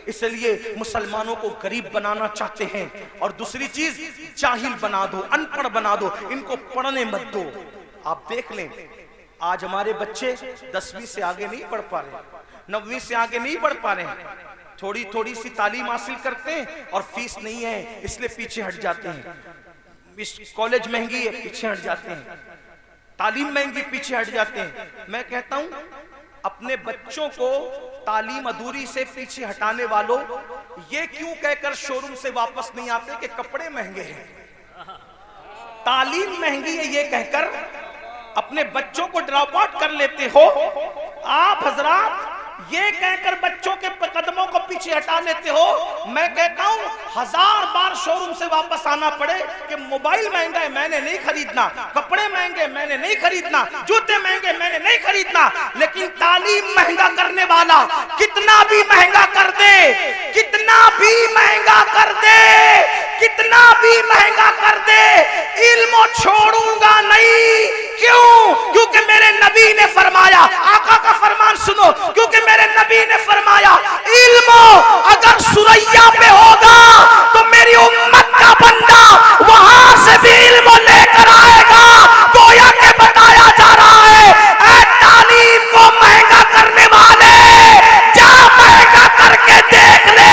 इसलिए मुसलमानों को गरीब बनाना चाहते हैं। और दूसरी चीज, जाहिल बना दो, अनपढ़ बना दो, इनको पढ़ने मत दो। आप देख लें, आज हमारे बच्चे 10वीं से आगे नहीं बढ़ पा रहे, 9वीं से आगे नहीं बढ़ पा रहे हैं। थोड़ी थोड़ी सी तालीम हासिल करते हैं और फीस नहीं है इसलिए पीछे हट जाते हैं। कॉलेज महंगी है, पीछे हट जाते हैं। तालीम महंगी, पीछे हट जाते हैं। मैं कहता हूं, अपने बच्चों को तालीम अधूरी से पीछे हटाने वालों, ये क्यों कहकर शोरूम से वापस नहीं आते कि कपड़े महंगे हैं, तालीम महंगी है, ये कहकर अपने बच्चों को ड्रॉप आउट कर लेते हो। आप हजरात ये कहकर बच्चों के कदमों को पीछे हटा लेते हो। मैं कहता हूं 1000 बार शोरूम से वापस आना पड़े कि मोबाइल महंगा है, मैंने नहीं खरीदना, कपड़े महंगे मैंने नहीं खरीदना, जूते महंगे मैंने नहीं खरीदना, लेकिन तालीम महंगा करने वाला कितना भी महंगा कर दे, कितना भी महंगा कर दे, कितना भी महंगा कर दे, इल्म छोड़ूंगा नहीं। क्यों? क्योंकि मेरे नबी ने फरमाया, आका का फरमान सुनो, क्योंकि मेरे नबी ने फरमाया, इल्म अगर सुरैया पे होगा तो मेरी उम्मत का बंदा वहां से भी इल्म लेकर आएगा। गोया के बताया जा रहा है, ऐ तालीम को महंगा करने वाले, जा महंगा करके देख ले,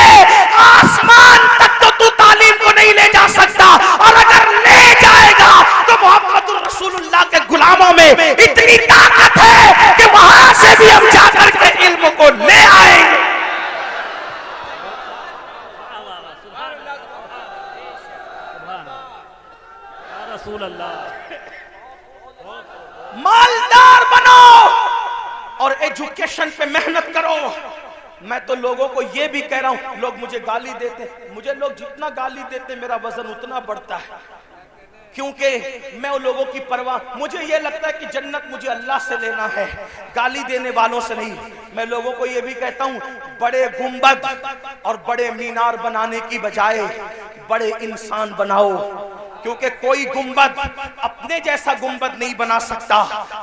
आसमान तक तो तू तालीम को नहीं ले जा सकता, और अगर ले जाएगा तो मोहम्मद रसूलुल्लाह के गुलामों में इतनी ताकत है कि वहां से भी हम जाकर के इल्म को ले आएंगे। मालदार बनो और एजुकेशन पे मेहनत करो। मैं तो लोगों को ये भी कह रहा हूं, लोग मुझे गाली देते, मुझे लोग जितना गाली देते मेरा वजन उतना बढ़ता है, क्योंकि मैं उन लोगों की परवाह, मुझे ये लगता है कि जन्नत मुझे अल्लाह से लेना है, गाली देने वालों से नहीं। मैं लोगों को ये भी कहता हूं, बड़े गुंबद और बड़े मीनार बनाने की बजाय बड़े इंसान बनाओ, क्योंकि कोई गुंबद अपने जैसा गुंबद नहीं बना सकता,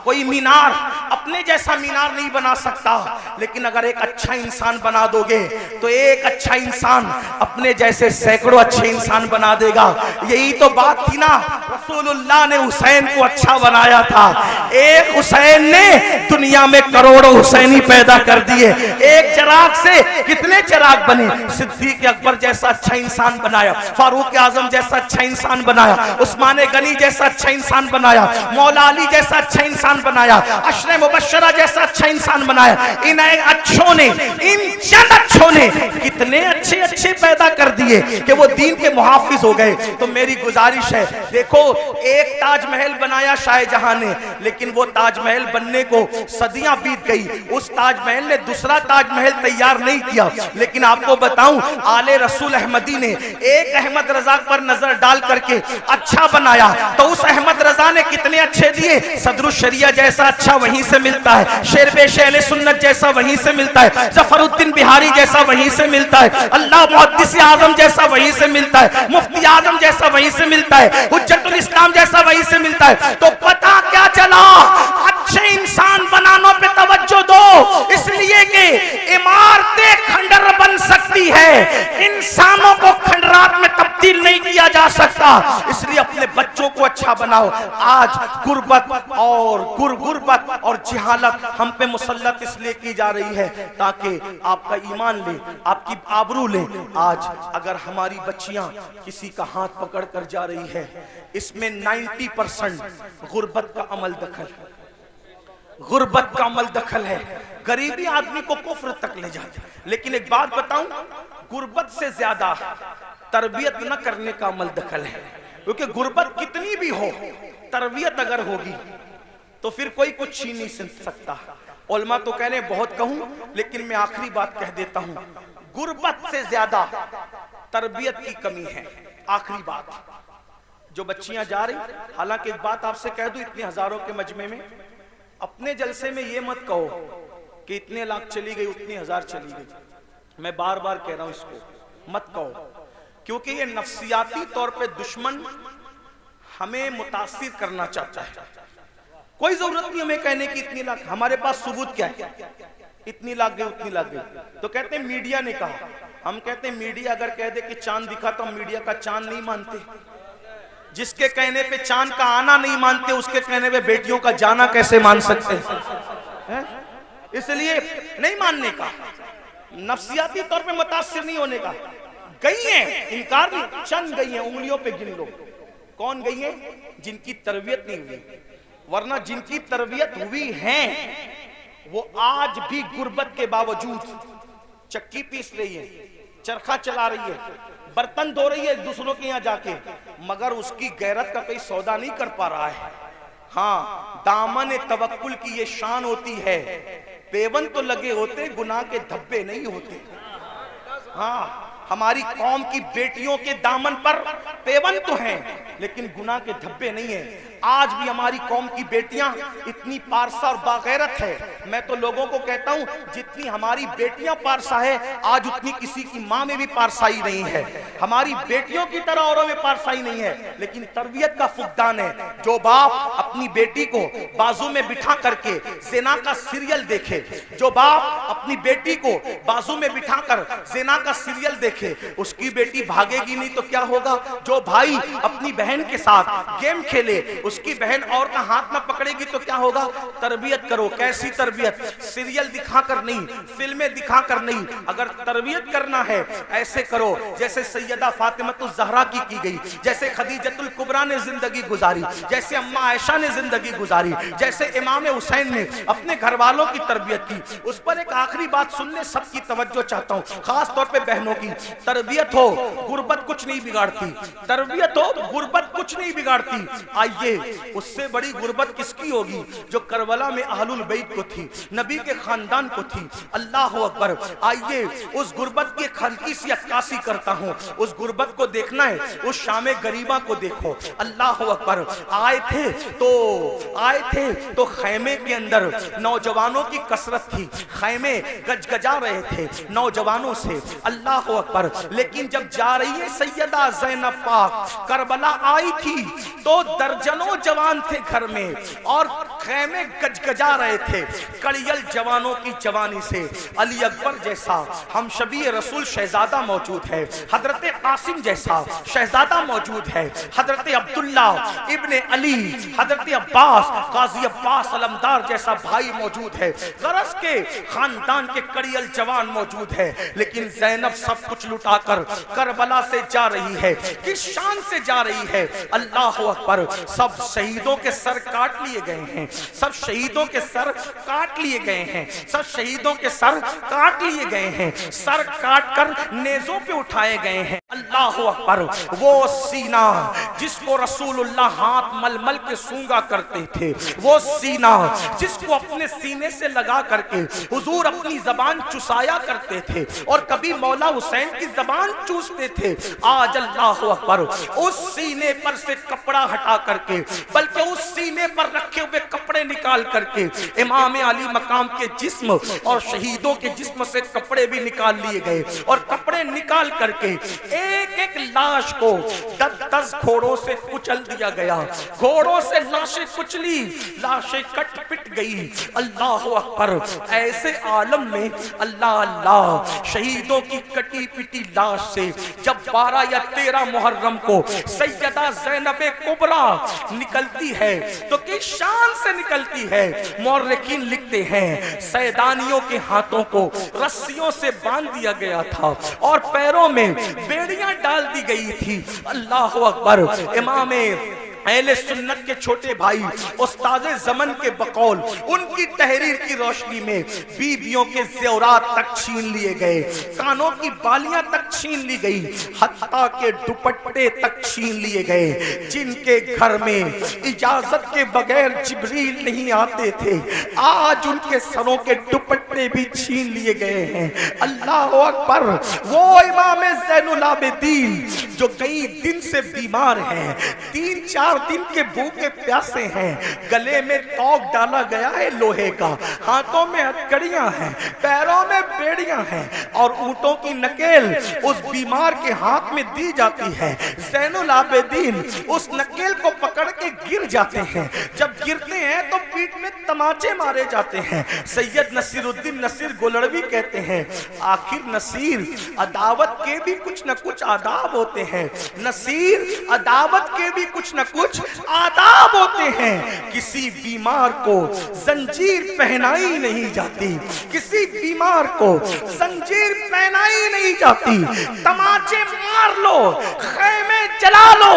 कोई मीनार अपने जैसा मीनार नहीं बना सकता, लेकिन अगर एक अच्छा इंसान बना दोगे तो एक अच्छा इंसान अपने जैसे सैकड़ों अच्छे इंसान बना देगा। यही तो बात थी ना, रसूलुल्लाह ने हुसैन को अच्छा बनाया था, एक हुसैन ने दुनिया में करोड़ों हुसैनी पैदा कर दिए। एक चिराग से कितने चिराग बने, सिद्दीक अकबर जैसा अच्छा इंसान बनाया, फारूक आजम जैसा अच्छा इंसान बनाया, उस्मान गनी जैसा अच्छा इंसान बनाया, मौला अली जैसा अच्छा इंसान बनाया, अशरे मुबश्शरा जैसा अच्छा इंसान बनाया। इन अच्छों ने, इन चंद अच्छों ने कितने अच्छे अच्छे पैदा कर दिए कि वो दीन के मुहाफिज हो गए। तो मेरी गुजारिश है, देखो एक ताजमहल बनाया शाहजहां ने, लेकिन वो ताजमहल बनने को सदियां बीत गई, उस ताजमहल ने दूसरा ताजमहल तैयार नहीं किया। लेकिन आपको बताऊं, आले रसूल अहमदी ने एक अहमद रजा पर नजर डाल करके अच्छा बनाया, तो उस अहमद रजा ने कितने अच्छे दिए, सदरुल शरिया जैसा अच्छा वहीं से मिलता है, शेरबेश अहले सुन्नत जैसा वहीं से मिलता है, जफरुद्दीन बिहारी जैसा वहीं से मिलता है, अल्लाह मुहद्दिस आजम जैसा वहीं से मिलता है, मुफ्ती आजम जैसा वहीं से मिलता है, हुज्जतुल इस्लाम जैसा वहीं से मिलता है। तो पता क्या चला, अच्छे इंसान बनाने पे तवज्जो दो, इसलिए कि इमारतें खंडर बन सकती है, इंसानों को खंडरात में तब्दील नहीं किया जा सकता। इसलिए अपने बच्चों को अच्छा बनाओ। आज गुर्बत और जिहालत हम पे मुसल्लत इसलिए की जा रही है ताकि आपका ईमान ले, आपकी आबरू ले। आज अगर हमारी बच्चियां किसी का हाथ पकड़ कर जा रही है, इसमें 90% गुर्बत का अमल दखल है, गुर्बत का अमल दखल है। गरीबी आदमी को कुफ्र तक ले जाती है। लेकिन एक बात बताऊं, गुर्बत से ज्यादा तरबियत न करने का अमल दखल है, क्योंकि गुर्बत कितनी भी हो, तरबियत अगर होगी तो फिर कोई कुछ छीन नहीं सकता। उलमा तो कह रहे बहुत कहूं, लेकिन मैं आखिरी बात कह देता हूं, गुर्बत से ज्यादा तरबियत की कमी है। आखिरी बात, जो बच्चियां जा रही, हालांकि एक बात आपसे कह दूं, इतने हजारों के मजमे में अपने जलसे में ये मत कहो कि इतने लाख चली गई, उतनी हजार चली गई। मैं बार बार कह रहा हूं, इसको मत कहो, क्योंकि ये नफ्सियाती तौर पे दुश्मन हमें मुतासिर करना चाहता है। कोई जरूरत नहीं हमें कहने की इतनी लाख, हमारे पास सबूत क्या है, इतनी लाख गई उतनी लाख गई। तो कहते हैं मीडिया ने कहा, हम कहते हैं मीडिया अगर कह दे कि चांद दिखा तो हम मीडिया का चांद नहीं मानते। जिसके कहने पे चांद का आना नहीं मानते, उसके कहने पे बेटियों का जाना कैसे मान सकते हैं? इसलिए नहीं मानने का, नफ्सियाती तौर पे मुतासिर नहीं होने का। गई हैं, इनकार नहीं, चंद गई हैं, उंगलियों पे गिन लो। कौन गई हैं? जिनकी तरबियत नहीं हुई, वरना जिनकी तरबियत हुई है वो आज भी गुर्बत के बावजूद चक्की पीस रही है, चरखा चला रही है, बर्तन धो रही है दूसरों के यहाँ जाके, मगर उसकी गैरत का कोई सौदा नहीं कर पा रहा है। हाँ, दामन तवक्कुल की ये शान होती है, पेवन तो लगे होते, गुनाह के धब्बे नहीं होते। हाँ, हमारी कौम की बेटियों के दामन पर पेवन तो हैं, लेकिन गुनाह के धब्बे नहीं है। आज भी हमारी कौम की बेटियां इतनी पारसा और बागैरत है। मैं तो लोगों को कहता हूं, जितनी हमारी बेटियां पारसा है, आज उतनी किसी की मां में भी पारसाई नहीं है। हमारी बेटियों की तरह औरों में पारसाई नहीं है, लेकिन तरबियत का फुकदान है। जो बाप अपनी बेटी को बाजू में बिठा करके ज़िना का सीरियल देखे, जो बाप अपनी बेटी को बाजू में बिठाकर ज़िना का सीरियल देखे, उसकी बेटी भागेगी नहीं तो क्या होगा? जो भाई अपनी बहन के साथ गेम खेले, उसकी बहन और का हाथ ना पकड़ेगी तो क्या होगा? तरबियत करो। कैसी तरबियत? सीरियल दिखाकर नहीं, फिल्में दिखाकर नहीं। अगर तरबियत करना है, ऐसे करो जैसे सैयदा फातिमतुज़ ज़हरा की गई, जैसे खदीजतुल कुबरा ने जिंदगी गुजारी, जैसे अम्मा आयशा ने जिंदगी गुजारी, जैसे इमाम हुसैन ने अपने घर वालों की तरबियत की। उस पर एक आखिरी बात सुनने सबकी तवज्जो चाहता हूँ, खास तौर पे बहनों की। तरबियत हो, गुर्बत कुछ नहीं बिगाड़ती। तरबियत हो, गुर्बत कुछ नहीं बिगाड़ती। आइए, उससे बड़ी गुर्बत किसकी होगी जो करबला में अहलुल बैत को थी, नबी के खानदान को थी। अल्लाह अकबर। आइए, उस गुर्बत की एक हल्की सी अक्कासी करता हूँ। उस गुर्बत को देखना है, उस शामे गरीबा को देखो। अल्लाह अकबर। आए थे तो खैमे के अंदर नौजवानों की कसरत थी, खैमे गजगजा रहे थे नौजवानों से। अल्लाह अकबर। लेकिन जब जा रही है सैयदा ज़ैनब पाक करबला आई थी तो दर्जनों जवान थे घर में और खैमे गजगजा रहे थे कड़ियल जवानों की जवानी से। अली अकबर जैसा हम शबी रसूल शहजादा मौजूद है, हजरत कासिम जैसा शहजादा मौजूद है, हजरत अब्दुल्ला इब्ने अली, हजरत अब्बास काजी अब्बास अलमदार जैसा भाई मौजूद है, गरज के खानदान के कड़ियल जवान मौजूद है। लेकिन ज़ैनब सब कुछ लुटाकर करबला से जा रही है। किस शान से जा रही है? अल्लाह अकबर। सब शहीदों के सर काट लिए गए हैं, सब शहीदों के सर काट लिए गए हैं, सब शहीदों के सर काट लिए गए हैं, सर काट कर नेज़ों पे उठाए गए हैं। अल्लाह अकबर। वो सीना जिसको रसूलुल्लाह हाथ मलमल के सूंगा करते थे, वो सीना जिसको अपने सीने से लगा करके हुजूर अपनी जबान चुसाया करते थे और कभी मौला हुसैन की जबान चूसते थे। आज अल्लाह अकबर, उस सीने पर से कपड़ा हटा करके, बल्कि उस सीने पर रखे हुए कपड़े निकाल करके इमाम अली मकाम के जिस्म और शहीदों के जिस्म से कपड़े भी निकाल लिए गए और कपड़े निकाल करके एक एक लाश को 10-10 घोड़ों से कुचल दिया गया। घोड़ों से लाशें कुचली, लाशें कट पिट गई। अल्लाह अकबर। ऐसे आलम में अल्लाह अल्लाह शहीदों की कटी पिटी लाश से जब 12 या 13 मुहर्रम को सैयदा ज़ैनब कुबरा निकलती है तो किस शान से निकलती है? मौर्रिखीन लिखते हैं सैदानियों के हाथों को रस्सियों से बांध दिया गया था और पैरों में बेड़ियां डाल दी गई थी। अल्लाह अकबर। इमाम अहले सुन्नत के छोटे भाई उस्ताज़े ज़मन के बकौल उनकी तहरीर की रोशनी में बीबियों के ज़ेवरात तक छीन लिए गए, कानों की बालियां तक छीन ली गई, हत्ता के दुपट्टे तक छीन लिए गए। जिनके घर में इजाजत के बगैर जिब्रील नहीं आते थे, आज उनके सरों के दुपट्टे भी छीन लिए गए हैं। अल्लाह अकबर। वो इमाम ज़ैनुल आबिदीन जो कई दिन से बीमार हैं, 3-4 दिन के भूखे प्यासे हैं, गले में तोक डाला गया है लोहे का, हाथों में हथकड़ियां हैं, पैरों में बेड़ियां हैं और ऊंटों की नकेल उस बीमार के हाथ में दी जाती है। ज़ैनुल आबिदीन उस नकेल को पकड़ के गिर जाते हैं, जब गिरते हैं तो पीठ में तमाचे मारे जाते हैं। सैयद नसीरुद्दीन नसीर गोलड़वी कहते हैं, आखिर नसीर अदावत के भी कुछ न कुछ आदाब होते हैं, नसीर अदावत के भी कुछ न कुछ आदाब होते हैं। किसी बीमार को जंजीर पहनाई नहीं जाती, किसी बीमार को जंजीर पहनाई नहीं जाती। तमाचे मार लो, खैमे जला लो,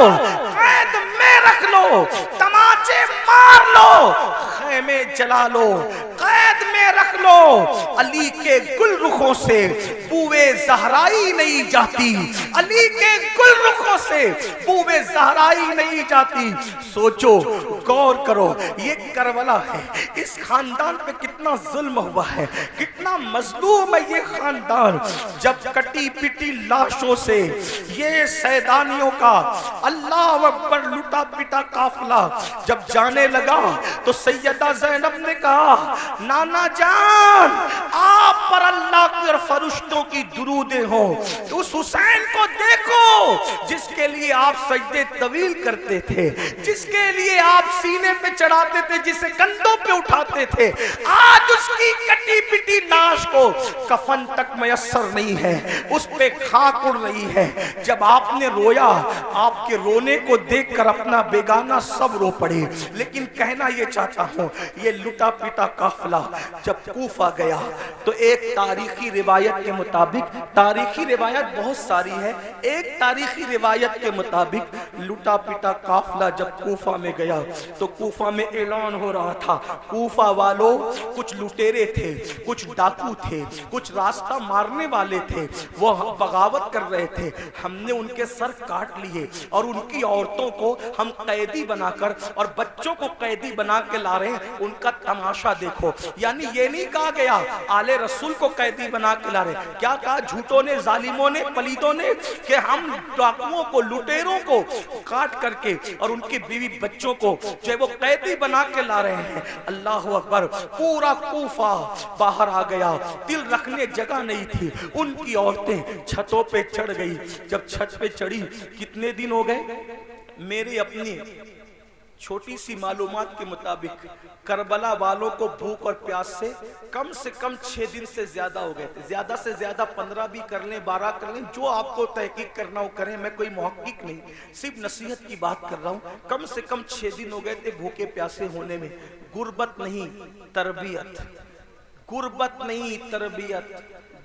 कैद में रख लो, तमाचे मार लो, खैमे जला लो, कैद में रख लो। अली के गुल रुखों से बूए ज़हराई नहीं जाती, अली के गुल रुखों से बूए ज़हराई नहीं जाती। सोचो, गौर करो, ये करबला है, इस खानदान पे कितना जुल्म हुआ है, कितना मजलूम है ये खानदान। जब कटी पिटी लाशों से ये सैदानियों का अल्लाह अकबर लुटा पिटा काफिला जब जाने लगा तो सैयदा ज़ैनब ने कहा, नाना जान, आप पर अल्लाह की और फरिश्तों की दुरूदें हो। उस हुसैन को देखो जिसके लिए आप सजदे तवील करते थे, जिसके लिए आप सीने पे चढ़ाते थे, जिसे कंधों पे उठाते थे, आज उसकी कटी पिटी लाश को कफन तक मयस्सर नहीं है, उस पे खाक उड़ रही है। जब आपने रोया, आपके रोने को देखकर अपना बेगाना सब रो पड़े। लेकिन कहना ये चाहता हूँ, ये लुटा पिटा काफिला जब कूफा गया तो एक तारीखी रिवायत के मुताबिक, तारीखी रिवायत बहुत सारी है, एक तारीखी रिवायत के मुताबिक लुटा पिटा काफिला जब कूफा में गया तो कूफा में ऐलान हो रहा था, कूफा वालों, कुछ लुटेरे थे, कुछ डाकू थे, कुछ रास्ता मारने वाले थे, वो बगावत कर रहे थे, हमने उनके सर काट लिए और उनकी औरतों को हम कैदी बनाकर और बच्चों को कैदी बना के ला रहे हैं, उनका तमाशा देखो। यानी ये नहीं कहा गया आले रसूल को कैदी बना के ला रहे, क्या कहा झूठों ने, जालिमों ने, पलीदों ने कि हम डाकुओं को, लुटेरों को काट करके और उनकी बीवी बच्चों को जो है वो कैदी बना के ला रहे हैं। अल्लाह अकबर, पूरा कूफा बाहर आ गया, दिल रखने जगह नहीं थी। उनकी औरतें छतों पे चढ़ गई। जब छत पे चढ़ी, कितने दिन हो गए, मेरी अपनी छोटी सी मालूमात के मुताबिक करबला वालों को भूख और प्यास से कम 6 दिन से ज्यादा हो गए थे। ज्यादा से ज्यादा 15 भी कर लें, 12 कर लें, जो आपको तहकीक करना हो करें, मैं कोई मुहक्किक नहीं, सिर्फ नसीहत की बात कर रहा हूँ। कम से कम 6 दिन हो गए थे भूखे प्यासे होने में। गुर्बत नहीं तरबियत, गुर्बत नहीं तरबियत,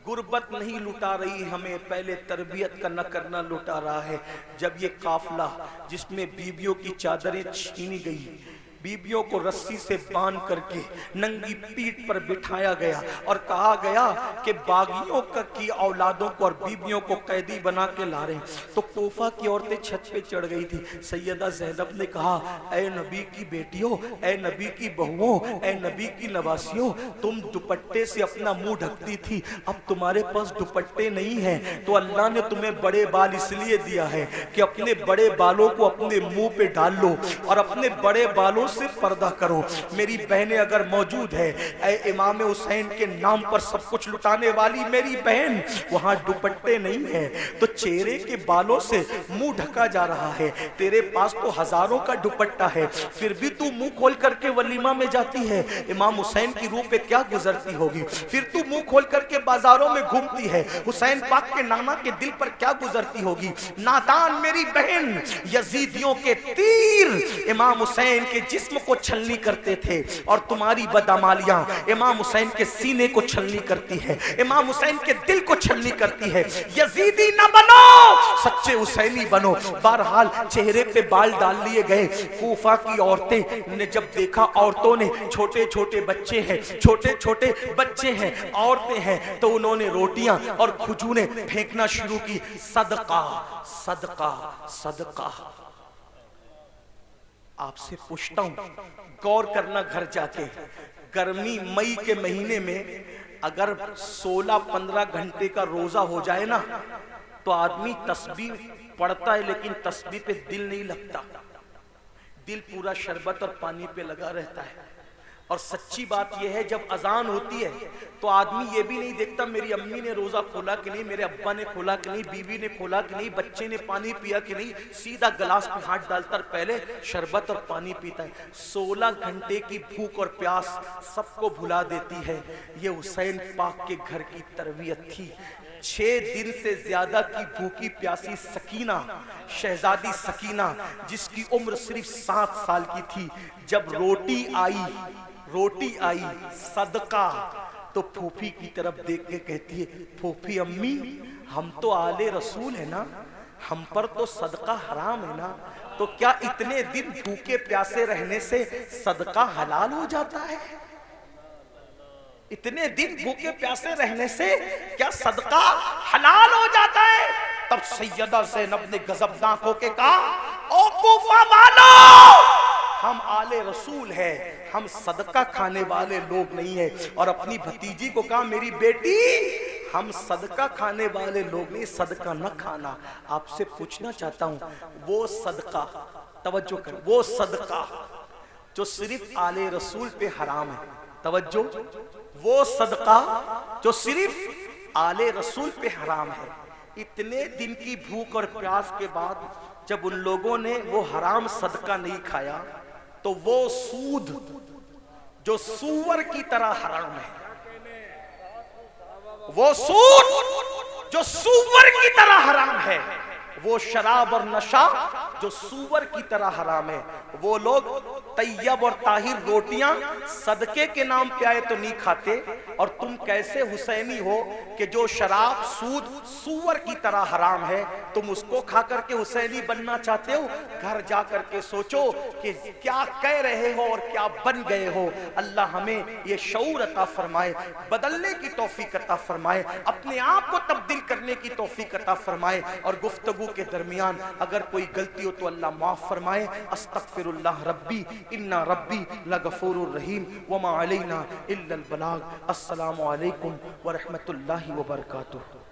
गुर्बत नहीं लुटा रही हमें, पहले तरबियत का न करना लुटा रहा है। जब ये काफिला जिसमें बीबियों की चादरें छीनी गई, बीबियों को रस्सी से बांध करके नंगी पीठ पर बिठाया गया और कहा गया कि बागियों की औलादों को और बीबियों को कैदी बना के ला रहे हैं, तो कूफा की औरतें छत पे चढ़ गई थी। सैयदा ज़ैनब ने कहा, ऐ नबी की बेटियों, ऐ नबी की बहुओं, ऐ नबी की नवासियों, तुम दुपट्टे से अपना मुंह ढकती थी, अब तुम्हारे पास दुपट्टे नहीं है तो अल्लाह ने तुम्हें बड़े बाल इसलिए दिया है कि अपने बड़े बालों को अपने मुंह पे डाल लो और अपने बड़े बालों से पर्दा करो। मेरी बहनें अगर मौजूद है, ऐ इमाम हुसैन के नाम पर सब कुछ लुटाने वाली मेरी बहन, वहां दुपट्टे नहीं है तो चेहरे के बालों से मुंह ढका जा रहा है। तेरे पास तो हजारों का दुपट्टा है, फिर भी तू मुंह खोल करके वलीमा में जाती है, इमाम हुसैन की रूह पे क्या गुजरती होगी। फिर तू मुंह खोल करके बाजारों में घूमती है, हुसैन पाक के नाना के दिल पर क्या गुजरती होगी। नादान मेरी बहन, यजीदियों के तीर इमाम हुसैन के जिस्म को छलनी करते थे और तुम्हारी बदअमालियां इमाम हुसैन के सीने को छलनी करती है, इमाम हुसैन के दिल को छलनी करती है। यजीदी न बनो, सच्चे हुसैनी बनो। बहरहाल चेहरे पे बाल डाल लिए गए। कूफा की औरतें ने जब देखा, औरतों ने, छोटे छोटे बच्चे हैं, छोटे छोटे बच्चे हैं, औरतें हैं, तो उन्होंने रोटियां और खजूरें फेंकना शुरू की। सदका सदका सदका। आपसे पूछता हूं, गौर करना घर जाके, गर्मी मई के महीने में अगर 16-15 घंटे का रोजा हो जाए ना तो आदमी तस्बीह पढ़ता है लेकिन तस्बीह पे दिल नहीं लगता, दिल पूरा शरबत और पानी पे लगा रहता है। और सच्ची बात यह है, जब अजान होती है तो आदमी ये भी नहीं देखता मेरी अम्मी ने रोजा खोला कि नहीं, मेरे अब्बा ने खोला कि नहीं, बीवी ने खोला कि नहीं, बच्चे ने पानी पिया कि नहीं, सीधा गिलास में हाथ डालता पहले शरबत और पानी पीता है। 16 घंटे की भूख और प्यास सबको भुला देती है। ये हुसैन पाक के घर की तरबियत थी। 6 दिन से ज्यादा की भूखी प्यासी सकीना, शहजादी सकीना, जिसकी उम्र सिर्फ 7 साल की थी, जब रोटी आई सदका, तो फूफी की तरफ देख के कहती है, फूफी अम्मी हम तो आले रसूल है ना, हम पर तो सदका हराम है ना, तो क्या इतने दिन भूखे प्यासे रहने से सदका हलाल हो जाता है? इतने दिन भूखे प्यासे रहने से क्या सदका हलाल हो जाता है? तब सैयदा ज़ैनब ने गजबनाक होके कहा, ओ कूफा वालों, हम आले रसूल हैं, हम सदका खाने वाले लोग नहीं है। और अपनी भतीजी को कहा, मेरी बेटी हम सदका खाने वाले लोग नहीं, सदका न खाना। आपसे पूछना चाहता हूं, वो सदका, तवज्जो कर, वो सदका जो सिर्फ आले रसूल पे हराम है, तवज्जो, वो सदका जो सिर्फ आले रसूल पे हराम है, इतने दिन की भूख और प्यास के बाद जब उन लोगों ने वो हराम सदका नहीं खाया, तो वो सूद जो सूअर की तरह हराम है, वो सूद जो सूअर की तरह हराम है, वो शराब और नशा जो सूअर की तरह हराम है, वो लोग तैयब और ताहिर रोटियां सदके के नाम पे आए तो नहीं खाते, और तुम कैसे हुसैनी हो कि जो शराब सूद सूअर की तरह हराम है, तुम उसको खा करके हुसैनी बनना चाहते हो? घर जा करके सोचो कि क्या कह रहे हो और क्या बन गए हो। अल्लाह हमें ये शऊर अता फरमाए, बदलने की तौफीक अता फरमाए, अपने आप को तब्दील करने की तौफीक अता फरमाए। और गुफ्तगू के दरमियान अगर कोई गलती हो तो अल्लाह माफ फरमाए। अस्तगफिरुल्लाह रब्बी इन्ना रब्बी लगफूरुर रहीम वमा अलैना इल्लल बलाग। अस्सलामु अलैकुम व रहमतुल्लाहि व बरकातुहू।